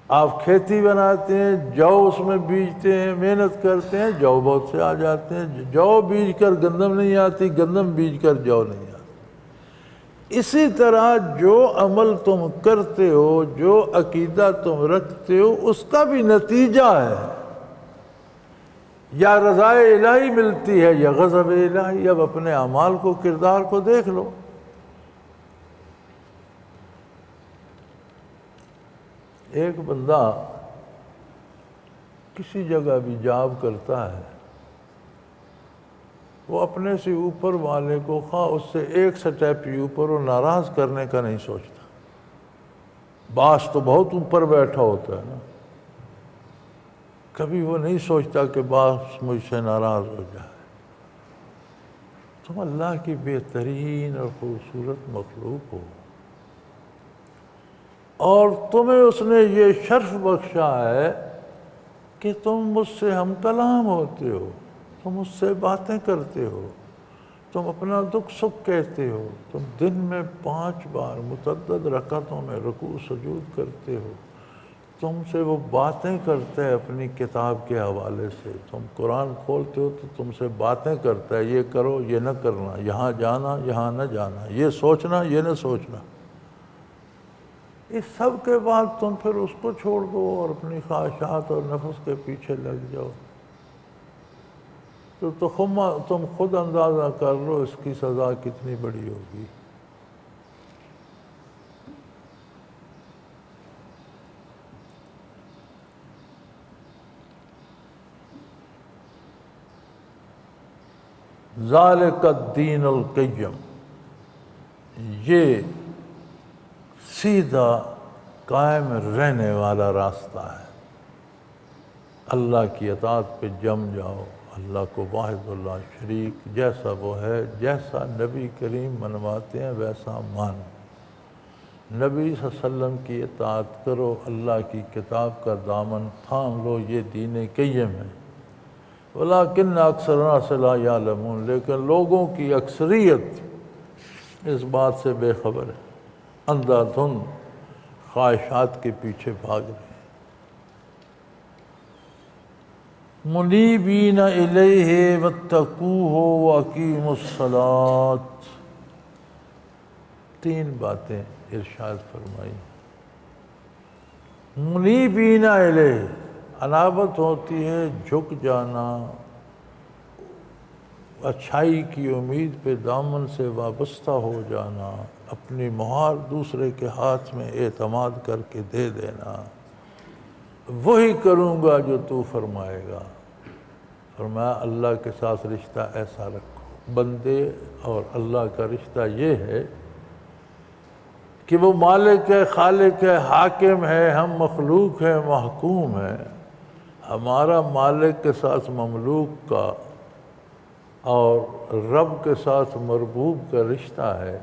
آپ کھیتی بناتے ہیں، جو اس میں بیجتے ہیں، محنت کرتے ہیں، جو بہت سے آ جاتے ہیں۔ جو بیج کر گندم نہیں آتی، گندم بیج کر جو نہیں آتی۔ اسی طرح جو عمل تم کرتے ہو، جو عقیدہ تم رکھتے ہو، اس کا بھی نتیجہ ہے۔ یا رضا الہی ملتی ہے یا غضب الہی۔ اب اپنے اعمال کو، کردار کو دیکھ لو۔ ایک بندہ کسی جگہ بھی جاب کرتا ہے، وہ اپنے سے اوپر والے کو خواہ اس سے ایک سٹیپ ہی اوپر وہ ناراض کرنے کا نہیں سوچتا۔ باس تو بہت اوپر بیٹھا ہوتا ہے نا، کبھی وہ نہیں سوچتا کہ باس مجھ سے ناراض ہو جائے۔ تم اللہ کی بہترین اور خوبصورت مخلوق ہو، اور تمہیں اس نے یہ شرف بخشا ہے کہ تم مجھ سے ہم کلام ہوتے ہو، تم مجھ سے باتیں کرتے ہو، تم اپنا دکھ سکھ کہتے ہو، تم دن میں 5 بار متعدد رکعتوں میں رکوع سجود کرتے ہو، تم سے وہ باتیں کرتا ہے اپنی کتاب کے حوالے سے، تم قرآن کھولتے ہو تو تم سے باتیں کرتا ہے، یہ کرو یہ نہ کرنا، یہاں جانا یہاں نہ جانا، یہ سوچنا یہ نہ سوچنا۔ اس سب کے بعد تم پھر اس کو چھوڑ دو اور اپنی خواہشات اور نفس کے پیچھے لگ جاؤ، تو تم خود اندازہ کر لو اس کی سزا کتنی بڑی ہوگی۔ ذالک الدین القیم، یہ سیدھا قائم رہنے والا راستہ ہے۔ اللہ کی اطاعت پہ جم جاؤ، اللہ کو واحد اللہ شریک جیسا وہ ہے، جیسا نبی کریم منواتے ہیں ویسا مانو۔ نبی صلی اللہ علیہ وسلم کی اطاعت کرو، اللہ کی کتاب کا دامن تھام لو، یہ دین قیم ہے۔ ولیکن اکثر الناس لا یعلمون، لیکن لوگوں کی اکثریت اس بات سے بے خبر ہے، اندھا دھند خواہشات کے پیچھے بھاگ رہے ہیں۔ منیبین الیہ واتقوہ واقیموا الصلاۃ، تین باتیں ارشاد فرمائی۔ منیبین الیہ، انابت ہوتی ہے جھک جانا، اچھائی کی امید پہ دامن سے وابستہ ہو جانا، اپنی مہار دوسرے کے ہاتھ میں اعتماد کر کے دے دینا، وہی کروں گا جو تو فرمائے گا۔ فرمایا اللہ کے ساتھ رشتہ ایسا رکھو، بندے اور اللہ کا رشتہ یہ ہے کہ وہ مالک ہے، خالق ہے، حاکم ہے، ہم مخلوق ہیں، محکوم ہیں۔ ہمارا مالک کے ساتھ مملوک کا اور رب کے ساتھ مربوب کا رشتہ ہے۔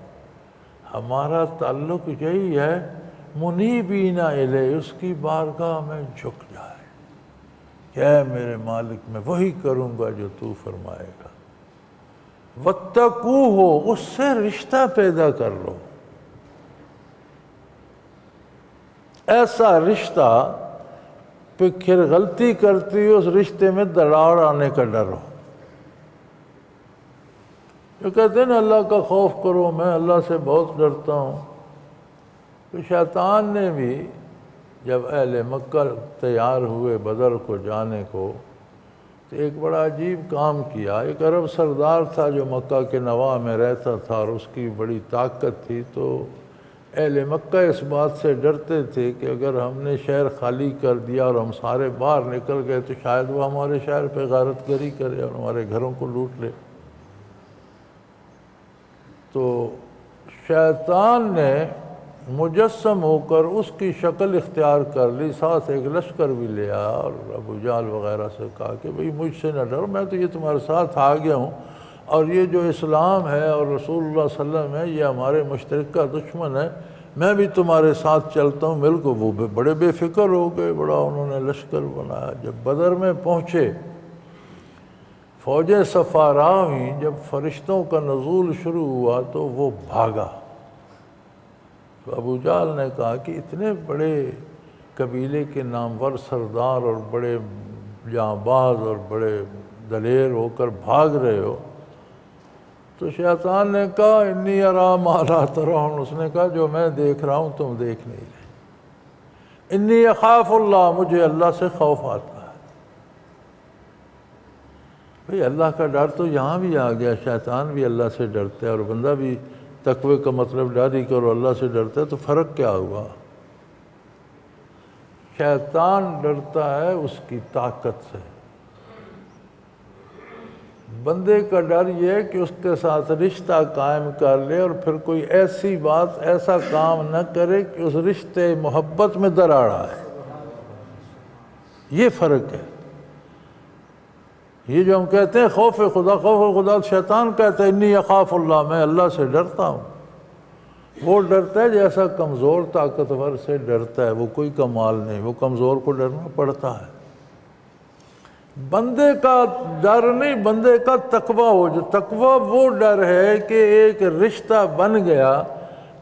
ہمارا تعلق یہی ہے، منیبین الیہ، اس کی بارگاہ میں جھک جائے کہ اے میرے مالک، میں وہی کروں گا جو تو فرمائے گا۔ واتقوہ، اس سے رشتہ پیدا کر لو، ایسا رشتہ پھر غلطی کرتی ہو، اس رشتے میں دراڑ آنے کا ڈر ہو۔ جو کہتے ہیں نا اللہ کا خوف کرو، میں اللہ سے بہت ڈرتا ہوں۔ تو شیطان نے بھی جب اہل مکہ تیار ہوئے بدر کو جانے کو، تو ایک بڑا عجیب کام کیا۔ ایک عرب سردار تھا جو مکہ کے نواح میں رہتا تھا اور اس کی بڑی طاقت تھی، تو اہل مکہ اس بات سے ڈرتے تھے کہ اگر ہم نے شہر خالی کر دیا اور ہم سارے باہر نکل گئے تو شاید وہ ہمارے شہر پہ غارت گری کرے اور ہمارے گھروں کو لوٹ لے۔ تو شیطان نے مجسم ہو کر اس کی شکل اختیار کر لی، ساتھ ایک لشکر بھی لے آیا اور ابو جہل وغیرہ سے کہا کہ بھئی مجھ سے نہ ڈرو، میں تو یہ تمہارے ساتھ آ گیا ہوں، اور یہ جو اسلام ہے اور رسول اللہ صلی اللہ علیہ وسلم ہے یہ ہمارے مشترکہ دشمن ہے، میں بھی تمہارے ساتھ چلتا ہوں۔ مل کو وہ بڑے بے فکر ہو گئے، بڑا انہوں نے لشکر بنایا۔ جب بدر میں پہنچے، فوجیں صفارا ہوئیں، جب فرشتوں کا نزول شروع ہوا تو وہ بھاگا۔ تو ابو جہل نے کہا کہ اتنے بڑے قبیلے کے نامور سردار اور بڑے جاں باز اور بڑے دلیر ہو کر بھاگ رہے ہو۔ تو شیطان نے کہا انی ارا ما لا ترون، اس نے کہا جو میں دیکھ رہا ہوں تم دیکھ نہیں رہے۔ انی اخاف اللہ، مجھے اللہ سے خوف آتا ہے۔ بھئی اللہ کا ڈر تو یہاں بھی آ گیا، شیطان بھی اللہ سے ڈرتا ہے اور بندہ بھی تقوی کا مطلب ڈر ہی کرو اللہ سے ڈرتا ہے، تو فرق کیا ہوا؟ شیطان ڈرتا ہے اس کی طاقت سے، بندے کا ڈر یہ ہے کہ اس کے ساتھ رشتہ قائم کر لے اور پھر کوئی ایسی بات ایسا کام نہ کرے کہ اس رشتے محبت میں دراڑ آئے۔ یہ فرق ہے۔ یہ جو ہم کہتے ہیں خوف خدا، خوف خدا، شیطان کہتا ہے انی اخاف اللہ، میں اللہ سے ڈرتا ہوں۔ وہ ڈرتا ہے جیسا کمزور طاقتور سے ڈرتا ہے، وہ کوئی کمال نہیں، وہ کمزور کو ڈرنا پڑتا ہے۔ بندے کا ڈر نہیں، بندے کا تقوی ہو جو تقوی وہ ڈر ہے کہ ایک رشتہ بن گیا،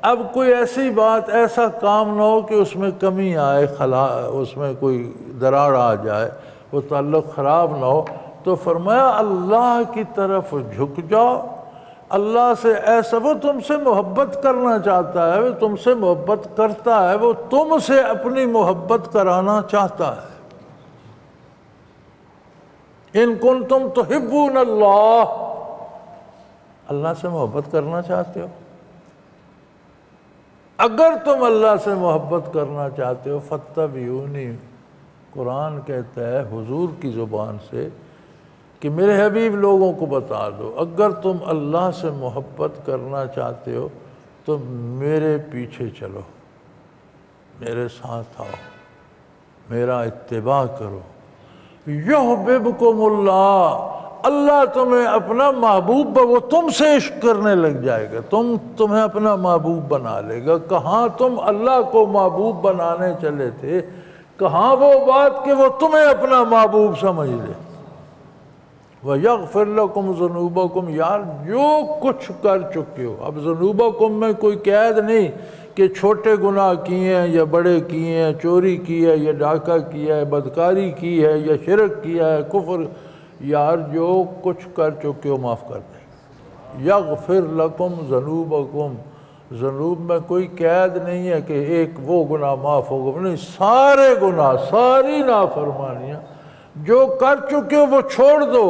اب کوئی ایسی بات ایسا کام نہ ہو کہ اس میں کمی آئے، اس میں کوئی دراڑ آ جائے، وہ تعلق خراب نہ ہو۔ تو فرمایا اللہ کی طرف جھک جاؤ، اللہ سے ایسا، وہ تم سے محبت کرنا چاہتا ہے، وہ تم سے محبت کرتا ہے، وہ تم سے اپنی محبت کرانا چاہتا ہے۔ ان کنتم تحبون اللہ، اللہ سے محبت کرنا چاہتے ہو، اگر تم اللہ سے محبت کرنا چاہتے ہو فاتبعونی، قرآن کہتا ہے حضور کی زبان سے کہ میرے حبیب لوگوں کو بتا دو، اگر تم اللہ سے محبت کرنا چاہتے ہو تو میرے پیچھے چلو، میرے ساتھ آؤ، میرا اتباع کرو۔ یحببکم اللہ، اللہ تمہیں اپنا محبوب، وہ تم سے عشق کرنے لگ جائے گا، تمہیں اپنا محبوب بنا لے گا۔ کہاں تم اللہ کو محبوب بنانے چلے تھے، کہاں وہ بات کہ وہ تمہیں اپنا محبوب سمجھ لے۔ وَيَغْفِرْ لَكُمْ ذُنُوبَكُمْ، یار جو کچھ کر چکے ہو، اب ذنوبکم میں کوئی قید نہیں کہ چھوٹے گناہ کیے ہیں یا بڑے کیے ہیں، چوری کی ہے یا ڈاکہ کیا ہے، بدکاری کی ہے یا شرک کیا ہے، کفر، یار جو کچھ کر چکے ہو معاف کر دیں۔ یغفر لکم ذنوبکم، ذنوب میں کوئی قید نہیں ہے کہ ایک وہ گناہ معاف ہوگا، نہیں، سارے گناہ، ساری نافرمانیاں جو کر چکے ہو وہ چھوڑ دو،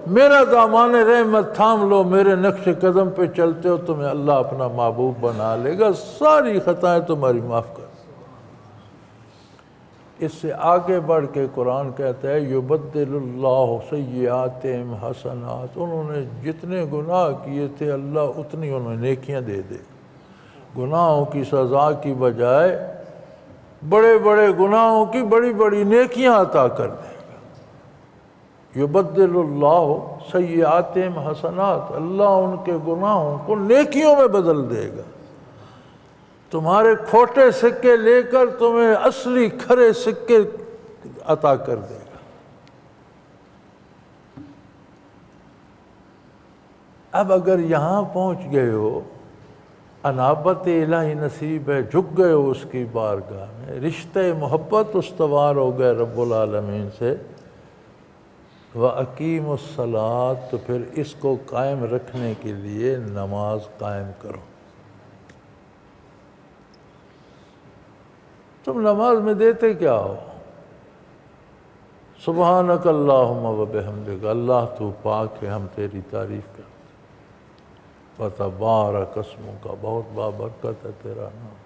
میرا دامان رحمت تھام لو، میرے نقش قدم پہ چلتے ہو، تمہیں اللہ اپنا محبوب بنا لے گا، ساری خطائیں تمہاری معاف کر۔ اس سے آگے بڑھ کے قرآن کہتا ہے یبدل اللہ سیئاتہم حسنات، انہوں نے جتنے گناہ کیے تھے اللہ اتنی انہیں نیکیاں دے دے، گناہوں کی سزا کی بجائے بڑے بڑے گناہوں کی بڑی بڑی نیکیاں عطا کر دے۔ یبدل اللہ سیئاتہم حسنات، اللہ ان کے گناہوں کو نیکیوں میں بدل دے گا، تمہارے کھوٹے سکے لے کر تمہیں اصلی کھرے سکے عطا کر دے گا۔ اب اگر یہاں پہنچ گئے ہو، انابت الہی نصیب ہے، جھک گئے ہو اس کی بارگاہ میں، رشتہ محبت استوار ہو گئے رب العالمین سے، وَأَقِيمُوا الصَّلَاةَ، تو پھر اس کو قائم رکھنے کے لیے نماز قائم کرو۔ تم نماز میں دیتے کیا ہو؟ سبحانک اللہم وبحمدک، اللہ تو پاک ہے، ہم تیری تعریف کرتے ہیں، وتبارک اسمک، بہت بابرکت ہے تیرا نام،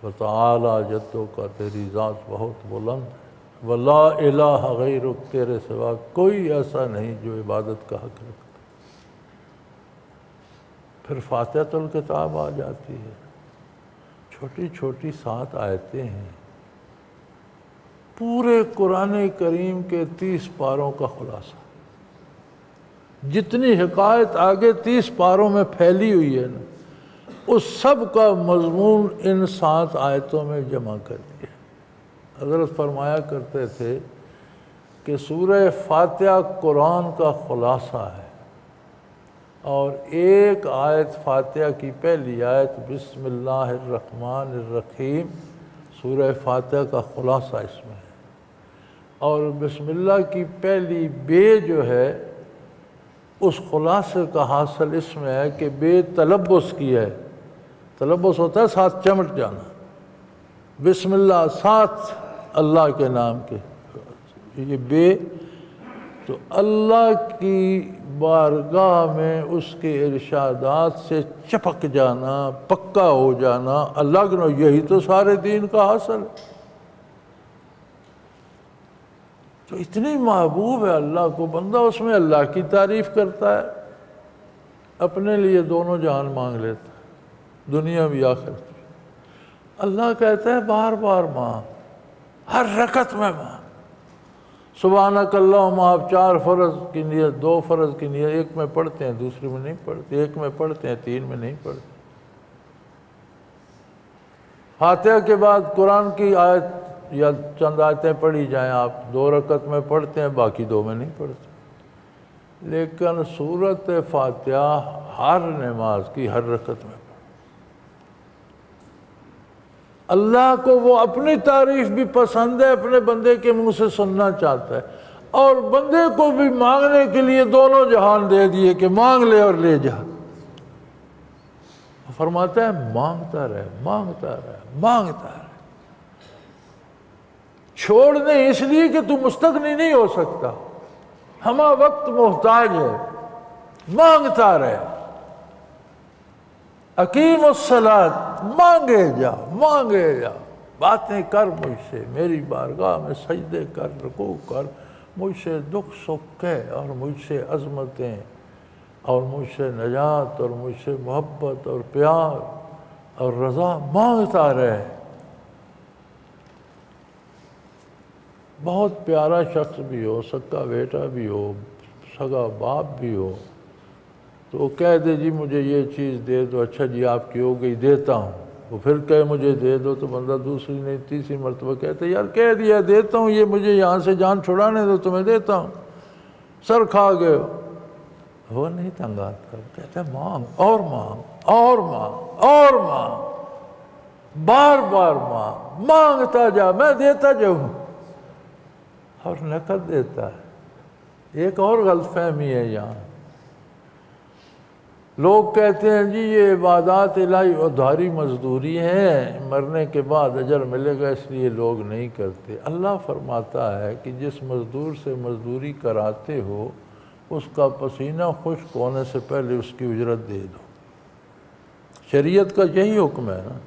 وتعالی جدک، تیری ذات بہت بلند ہے، ولا الہ غیرک، تیرے سوا کوئی ایسا نہیں جو عبادت کا حق رکھتا۔ پھر فاتحۃ الکتاب آ جاتی ہے، چھوٹی چھوٹی 7 آیتیں ہیں، پورے قرآن کریم کے 30 پاروں کا خلاصہ، جتنی حکایت آگے 30 پاروں میں پھیلی ہوئی ہے نا، اس سب کا مضمون ان 7 آیتوں میں جمع کر دیا۔ حضرت فرمایا کرتے تھے کہ سورہ فاتحہ قرآن کا خلاصہ ہے، اور ایک آیت فاتحہ کی پہلی آیت بسم اللہ الرحمن الرحیم، سورہ فاتحہ کا خلاصہ اس میں ہے، اور بسم اللہ کی پہلی بے جو ہے اس خلاصے کا حاصل اس میں ہے کہ بے تلبس کی ہے، تلبس ہوتا ہے ساتھ چمٹ جانا، بسم اللہ ساتھ اللہ کے نام کے، یہ بے تو اللہ کی بارگاہ میں اس کے ارشادات سے چپک جانا، پکا ہو جانا، اللہ کے نام، یہی تو سارے دین کا حاصل ہے۔ تو اتنی محبوب ہے اللہ کو بندہ، اس میں اللہ کی تعریف کرتا ہے، اپنے لیے دونوں جہان مانگ لیتا ہے، دنیا بھی آخرت بھی۔ اللہ کہتا ہے بار بار مانگ، ہر رکعت میں مانگ۔ سبحانک اللہم آپ 4 فرض کی نیت، 2 فرض کی نیت ایک میں پڑھتے ہیں، دوسرے میں نہیں پڑھتے، ایک میں پڑھتے ہیں، 3 میں نہیں پڑھتے۔ فاتحہ کے بعد قرآن کی آیت یا چند آیتیں پڑھی جائیں، آپ 2 رکعت میں پڑھتے ہیں، باقی 2 میں نہیں پڑھتے، لیکن سورۃ فاتحہ ہر نماز کی ہر رکعت میں۔ اللہ کو وہ اپنی تعریف بھی پسند ہے، اپنے بندے کے منہ سے سننا چاہتا ہے، اور بندے کو بھی مانگنے کے لیے دونوں جہان دے دیے کہ مانگ لے اور لے جا۔ فرماتا ہے مانگتا رہے، مانگتا رہے، مانگتا رہے، چھوڑ دیں اس لیے کہ تو مستغنی نہیں ہو سکتا، ہمہ وقت محتاج ہے، مانگتا رہے۔ اقیم الصلاۃ، مانگے جا، مانگے جا، باتیں کر مجھ سے، میری بارگاہ میں سجدے کر، رکوع کر، مجھ سے دکھ سکھ کہہ، اور مجھ سے عظمتیں اور مجھ سے نجات اور مجھ سے محبت اور پیار اور رضا مانگتا رہے۔ بہت پیارا شخص بھی ہو، سکا بیٹا بھی ہو، سگا باپ بھی ہو تو وہ کہہ دے جی مجھے یہ چیز دے دو، اچھا جی آپ کی ہو گئی دیتا ہوں، وہ پھر کہے مجھے دے دو، تو بندہ دوسری نہیں تیسری مرتبہ کہتا ہے یار کہہ دیا دیتا ہوں، یہ مجھے یہاں سے جان چھڑانے دو تمہیں دیتا ہوں، سر کھا گئے ہو۔ وہ نہیں تنگ آتا، کہتا ہے مانگ اور مانگ اور مانگ اور مانگ، بار بار مانگ، مانگتا جا میں دیتا جاؤں، اور نقد دیتا ہے۔ ایک اور غلط فہمی ہے یہاں، لوگ کہتے ہیں جی یہ عبادات الہی ادھاری مزدوری ہے، مرنے کے بعد اجر ملے گا اس لیے لوگ نہیں کرتے۔ اللہ فرماتا ہے کہ جس مزدور سے مزدوری کراتے ہو اس کا پسینہ خشک ہونے سے پہلے اس کی اجرت دے دو، شریعت کا یہی حکم ہے نا۔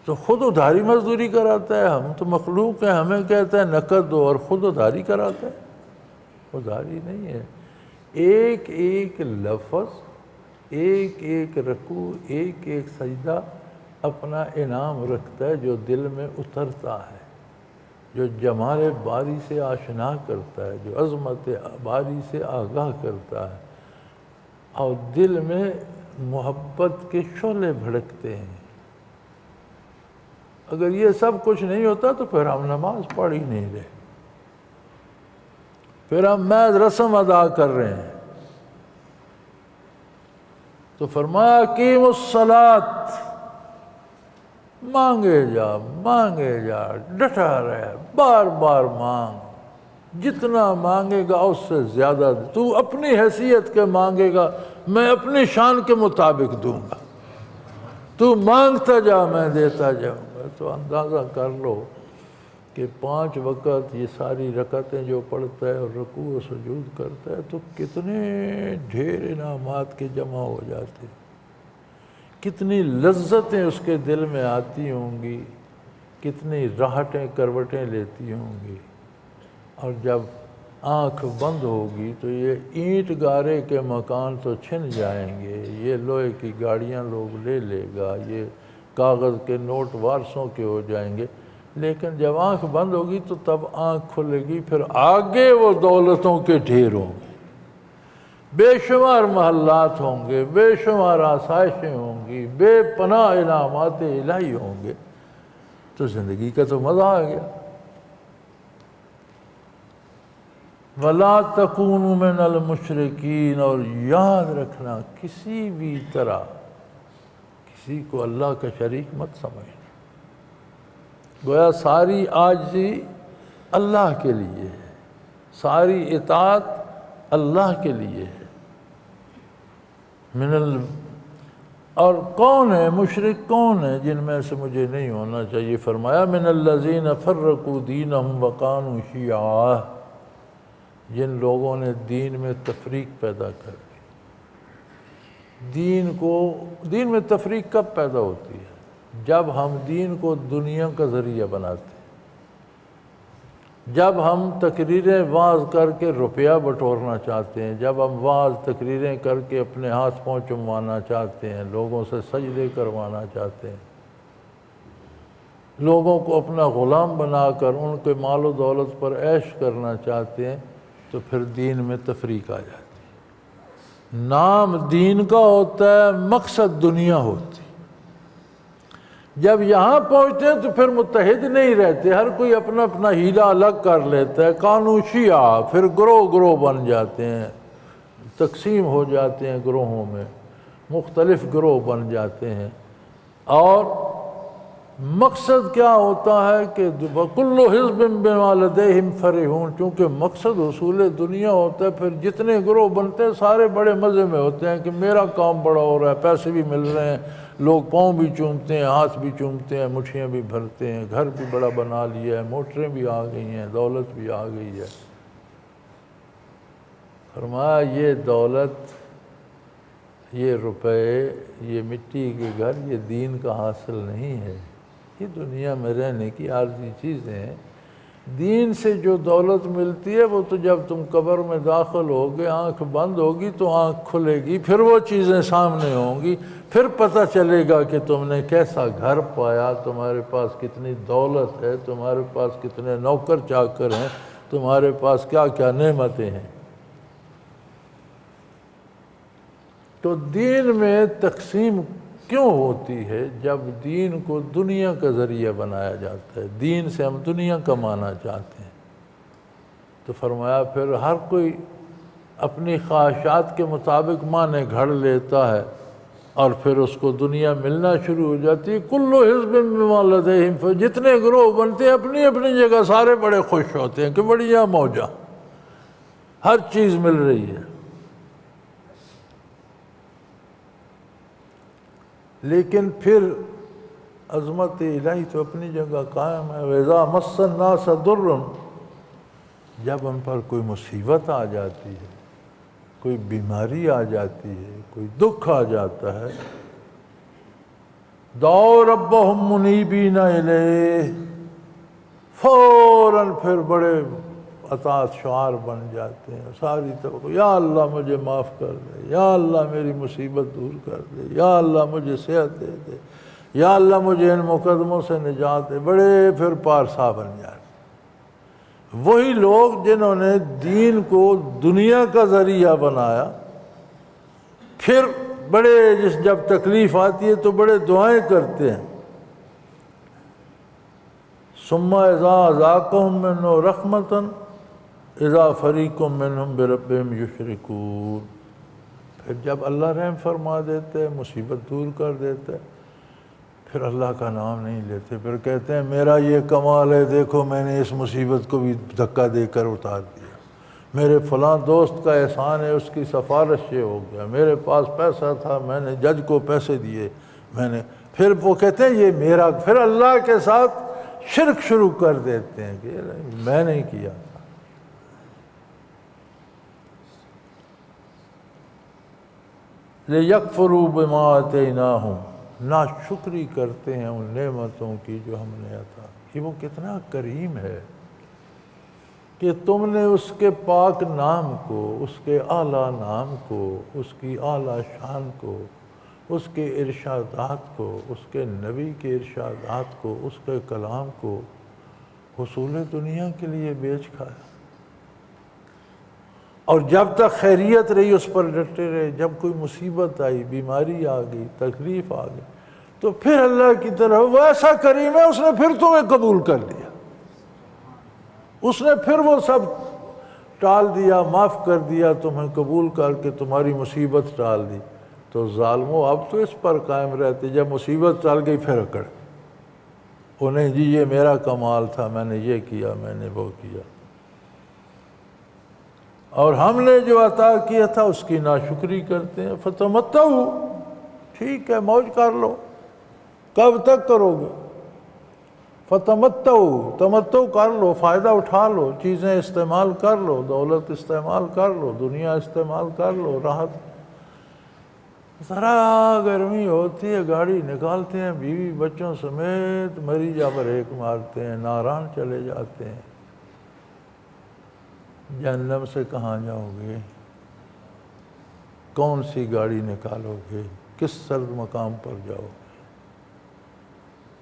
تو خود ادھاری مزدوری کراتا ہے، ہم تو مخلوق ہیں، ہمیں کہتا ہے نقد دو اور خود ادھاری کراتا ہے، ادھاری نہیں ہے۔ ایک ایک لفظ، ایک ایک رکوع، ایک ایک سجدہ اپنا انعام رکھتا ہے جو دل میں اترتا ہے، جو جمال باری سے آشنا کرتا ہے، جو عظمت باری سے آگاہ کرتا ہے، اور دل میں محبت کے شعلے بھڑکتے ہیں۔ اگر یہ سب کچھ نہیں ہوتا تو پھر ہم نماز پڑھ ہی نہیں رہے، پھر ہم محض رسم ادا کر رہے ہیں۔ تو فرمایا اقیم الصلاۃ، مانگے جا ڈٹا رہے، بار بار مانگ، جتنا مانگے گا اس سے زیادہ تو اپنی حیثیت کے مانگے گا، میں اپنی شان کے مطابق دوں گا، تو مانگتا جا میں دیتا جاؤں گا۔ تو اندازہ کر لو کہ 5 وقت یہ ساری رکعتیں جو پڑھتا ہے اور رکوع و سجود کرتا ہے تو کتنے ڈھیر انعامات کے جمع ہو جاتے، کتنی لذتیں اس کے دل میں آتی ہوں گی، کتنی راحتیں کروٹیں لیتی ہوں گی۔ اور جب آنکھ بند ہوگی تو یہ اینٹ گارے کے مکان تو چھن جائیں گے، یہ لوہے کی گاڑیاں لوگ لے گا، یہ کاغذ کے نوٹ وارثوں کے ہو جائیں گے، لیکن جب آنکھ بند ہوگی تو تب آنکھ کھلے گی، پھر آگے وہ دولتوں کے ڈھیر ہوں گے، بے شمار محلات ہوں گے، بے شمار آسائشیں ہوں گی، بے پناہ انعامات الہی ہوں گے، تو زندگی کا تو مزہ آ گیا۔ وَلَا تَكُونُوا مِنَ الْمُشْرِكِينَ، اور یاد رکھنا کسی بھی طرح کسی کو اللہ کا شریک مت سمجھنا۔ گویا ساری عاجزی اللہ کے لیے ہے، ساری اطاعت اللہ کے لیے ہے۔ اور کون ہے مشرک، کون ہے جن میں سے مجھے نہیں ہونا چاہیے؟ فرمایا من الذین فرقوا دینہم وکانوا شیعا، جن لوگوں نے دین میں تفریق پیدا کر دی۔ دین میں تفریق کب پیدا ہوتی ہے؟ جب ہم دین کو دنیا کا ذریعہ بناتے ہیں، جب ہم تقریریں واعظ کر کے روپیہ بٹورنا چاہتے ہیں، جب ہم واعظ تقریریں کر کے اپنے ہاتھ پاؤں چموانا چاہتے ہیں، لوگوں سے سجدے کروانا چاہتے ہیں، لوگوں کو اپنا غلام بنا کر ان کے مال و دولت پر عیش کرنا چاہتے ہیں، تو پھر دین میں تفریق آ جاتی ہے۔ نام دین کا ہوتا ہے، مقصد دنیا ہوتی ہے۔ جب یہاں پہنچتے ہیں تو پھر متحد نہیں رہتے، ہر کوئی اپنا اپنا ہیلہ الگ کر لیتا ہے، کانو شیعہ، پھر گروہ بن جاتے ہیں، تقسیم ہو جاتے ہیں، گروہوں میں مختلف گروہ بن جاتے ہیں۔ اور مقصد کیا ہوتا ہے کہ وَكُلُّ حِزْبٍ بِمَا لَدَيْهِمْ فَرِحُونَ، چونکہ مقصد حصول دنیا ہوتا ہے، پھر جتنے گروہ بنتے ہیں سارے بڑے مزے میں ہوتے ہیں کہ میرا کام بڑا ہو رہا ہے، پیسے بھی مل رہے ہیں، لوگ پاؤں بھی چومتے ہیں، ہاتھ بھی چومتے ہیں، مٹھیاں بھی بھرتے ہیں، گھر بھی بڑا بنا لیا ہے، موٹریں بھی آ گئی ہیں، دولت بھی آ گئی ہے۔ فرمایا یہ دولت، یہ روپے، یہ مٹی کے گھر، یہ دین کا حاصل نہیں ہے، یہ دنیا میں رہنے کی عارضی چیزیں ہیں۔ دین سے جو دولت ملتی ہے وہ تو جب تم قبر میں داخل ہوگے، آنکھ بند ہوگی تو آنکھ کھلے گی، پھر وہ چیزیں سامنے ہوں گی، پھر پتہ چلے گا کہ تم نے کیسا گھر پایا، تمہارے پاس کتنی دولت ہے، تمہارے پاس کتنے نوکر چاکر ہیں، تمہارے پاس کیا کیا نعمتیں ہیں۔ تو دین میں تقسیم کیوں ہوتی ہے؟ جب دین کو دنیا کا ذریعہ بنایا جاتا ہے، دین سے ہم دنیا کمانا چاہتے ہیں، تو فرمایا پھر ہر کوئی اپنی خواہشات کے مطابق معنی گھڑ لیتا ہے اور پھر اس کو دنیا ملنا شروع ہو جاتی ہے۔ کلو حزب بما لدیہم، جتنے گروہ بنتے ہیں اپنی اپنی جگہ سارے بڑے خوش ہوتے ہیں کہ بڑھیا موجہ، ہر چیز مل رہی ہے۔ لیکن پھر عظمت الہی تو اپنی جگہ قائم ہے۔ وَإِذَا مَسَّ النَّاسَ ضُرٌّ، جب ان پر کوئی مصیبت آ جاتی ہے، کوئی بیماری آ جاتی ہے، کوئی دکھ آ جاتا ہے، دعوا ربہم منیبین الیہ، فوراً پھر بڑے اطاعت شعار بن جاتے ہیں ساری طرح، یا اللہ مجھے معاف کر دے، یا اللہ میری مصیبت دور کر دے، یا اللہ مجھے صحت دے دے، یا اللہ مجھے ان مقدموں سے نجات دے، بڑے پھر پارسا بن جاتے۔ وہی لوگ جنہوں نے دین کو دنیا کا ذریعہ بنایا، پھر بڑے جب تکلیف آتی ہے تو بڑے دعائیں کرتے ہیں، ثم اذا اذاقهم منه رحمة اذا فریق منهم بربهم یشرکون، پھر جب اللہ رحم فرما دیتے ہیں، مصیبت دور کر دیتے ہیں، پھر اللہ کا نام نہیں لیتے، پھر کہتے ہیں میرا یہ کمال ہے، دیکھو میں نے اس مصیبت کو بھی دھکا دے کر اتار دیا، میرے فلاں دوست کا احسان ہے، اس کی سفارش سے ہو گیا، میرے پاس پیسہ تھا، میں نے جج کو پیسے دیے، میں نے، پھر وہ کہتے ہیں یہ میرا، پھر اللہ کے ساتھ شرک شروع کر دیتے ہیں کہ میں نہیں کیا تھا۔ لِيَكْفُرُوا بِمَا آتَيْنَاهُمْ، ناشکری کرتے ہیں ان نعمتوں کی جو ہم نے عطا کی۔ وہ کتنا کریم ہے کہ تم نے اس کے پاک نام کو، اس کے اعلیٰ نام کو، اس کی اعلیٰ شان کو، اس کے ارشادات کو، اس کے نبی کے ارشادات کو، اس کے کلام کو حصول دنیا کے لیے بیچ کھایا، اور جب تک خیریت رہی اس پر ڈٹے رہے، جب کوئی مصیبت آئی، بیماری آ گئی، تکلیف آ گئی، تو پھر اللہ کی طرف وہ ایسا کریم ہے، اس نے پھر تمہیں قبول کر لیا، اس نے پھر وہ سب ٹال دیا، معاف کر دیا، تمہیں قبول کر کے تمہاری مصیبت ٹال دی۔ تو ظالموں اب تو اس پر قائم رہتے، جب مصیبت ٹال گئی پھر اکڑ، انہیں جی یہ میرا کمال تھا، میں نے یہ کیا، میں نے وہ کیا، اور ہم نے جو عطا کیا تھا اس کی ناشکری کرتے ہیں۔ فتمتعوا، ٹھیک ہے موج کر لو، کب تک کرو گے؟ فتمتعوا، تمتع کر لو، فائدہ اٹھا لو، چیزیں استعمال کر لو، دولت استعمال کر لو، دنیا استعمال کر لو، راحت، ذرا گرمی ہوتی ہے گاڑی نکالتے ہیں، بیوی بچوں سمیت مریضہ بریک مارتے ہیں، ناران چلے جاتے ہیں۔ جہنم سے کہاں جاؤ گے؟ کون سی گاڑی نکالو گے؟ کس سرد مقام پر جاؤ؟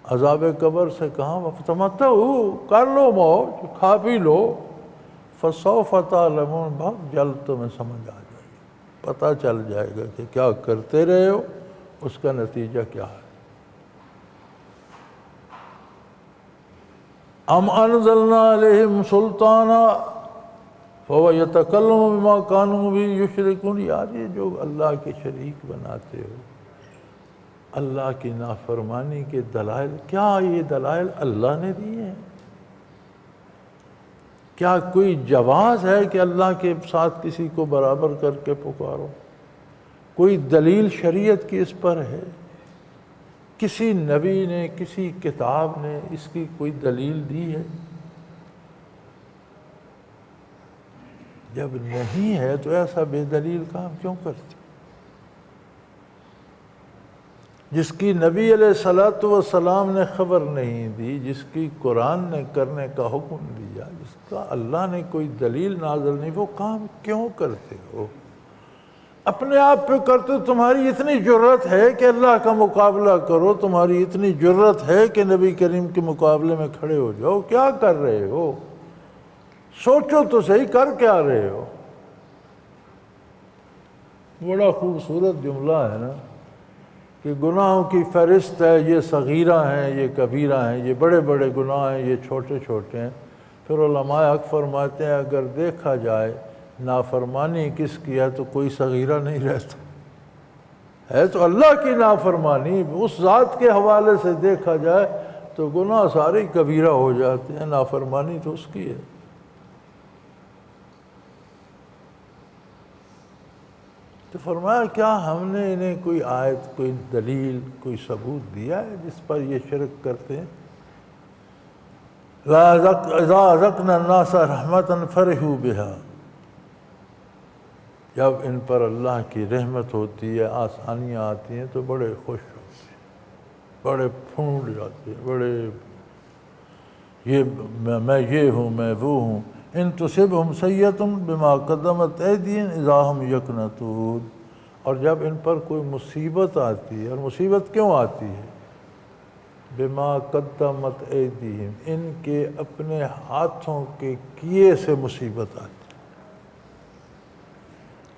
عذاب قبر سے کہاں؟ فتمتعوا، کر لو موج، کھا پی لو، فسوف تعلمون، بہت جلد تمہیں سمجھ آ جائے گی، پتہ چل جائے گا کہ کیا کرتے رہے ہو، اس کا نتیجہ کیا ہے۔ ام انزلنا علیہم سلطانا فهو يتكلم بما كانوا به يشركون، یار یہ جو اللہ کے شریک بناتے ہو، اللہ کی نافرمانی کے دلائل، کیا یہ دلائل اللہ نے دیے ہیں؟ کیا کوئی جواز ہے کہ اللہ کے ساتھ کسی کو برابر کر کے پکارو؟ کوئی دلیل شریعت کی اس پر ہے؟ کسی نبی نے، کسی کتاب نے اس کی کوئی دلیل دی ہے؟ جب نہیں ہے تو ایسا بے دلیل کام کیوں کرتے؟ جس کی نبی علیہ الصلوۃ والسلام نے خبر نہیں دی، جس کی قرآن نے کرنے کا حکم دیا، جس کا اللہ نے کوئی دلیل نازل نہیں، وہ کام کیوں کرتے ہو؟ اپنے آپ پہ کرتے، تمہاری اتنی جرت ہے کہ اللہ کا مقابلہ کرو، تمہاری اتنی جرت ہے کہ نبی کریم کے مقابلے میں کھڑے ہو جاؤ، کیا کر رہے ہو؟ سوچو تو صحیح، کر کیا رہے ہو؟ بڑا خوبصورت جملہ ہے نا کہ گناہوں کی فہرست ہے، یہ صغیرہ ہیں، یہ کبیرہ ہیں، یہ بڑے بڑے گناہ ہیں، یہ چھوٹے چھوٹے ہیں۔ پھر علماء حق فرماتے ہیں اگر دیکھا جائے نافرمانی کس کی ہے تو کوئی صغیرہ نہیں رہتا، ہے تو اللہ کی نافرمانی۔ اس ذات کے حوالے سے دیکھا جائے تو گناہ سارے کبیرہ ہو جاتے ہیں، نافرمانی تو اس کی ہے۔ تو فرمایا کیا ہم نے انہیں کوئی آیت، کوئی دلیل، کوئی ثبوت دیا ہے جس پر یہ شرک کرتے ہیں؟ اذا اذقنا الناس رحمة فرحوا بها، جب ان پر اللہ کی رحمت ہوتی ہے، آسانیاں آتی ہیں تو بڑے خوش ہوتے ہیں، بڑے پھونڈ جاتے ہیں، بڑے یہ میں یہ ہوں، میں وہ ہوں۔ ان تصبهم سیئۃ بما قدمت ایدیہم اذا ہم یقنطون، اور جب ان پر کوئی مصیبت آتی ہے، اور مصیبت کیوں آتی ہے؟ بما قدمت ایدیہم، ان کے اپنے ہاتھوں کے کیے سے مصیبت آتی ہے۔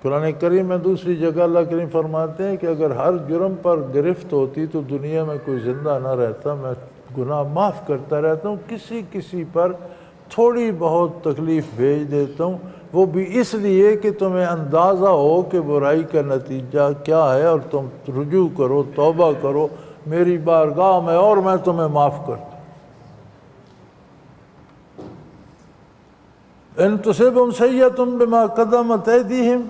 قرآن کریم میں دوسری جگہ اللہ کریم فرماتے ہیں کہ اگر ہر جرم پر گرفت ہوتی تو دنیا میں کوئی زندہ نہ رہتا، میں گناہ معاف کرتا رہتا ہوں، کسی کسی پر تھوڑی بہت تکلیف بھیج دیتا ہوں، وہ بھی اس لیے کہ تمہیں اندازہ ہو کہ برائی کا نتیجہ کیا ہے، اور تم رجوع کرو، توبہ کرو میری بارگاہ میں، اور میں تمہیں معاف کرتا ہوں۔ ان تصبهم سیئۃ بما قدمت ایدیہم،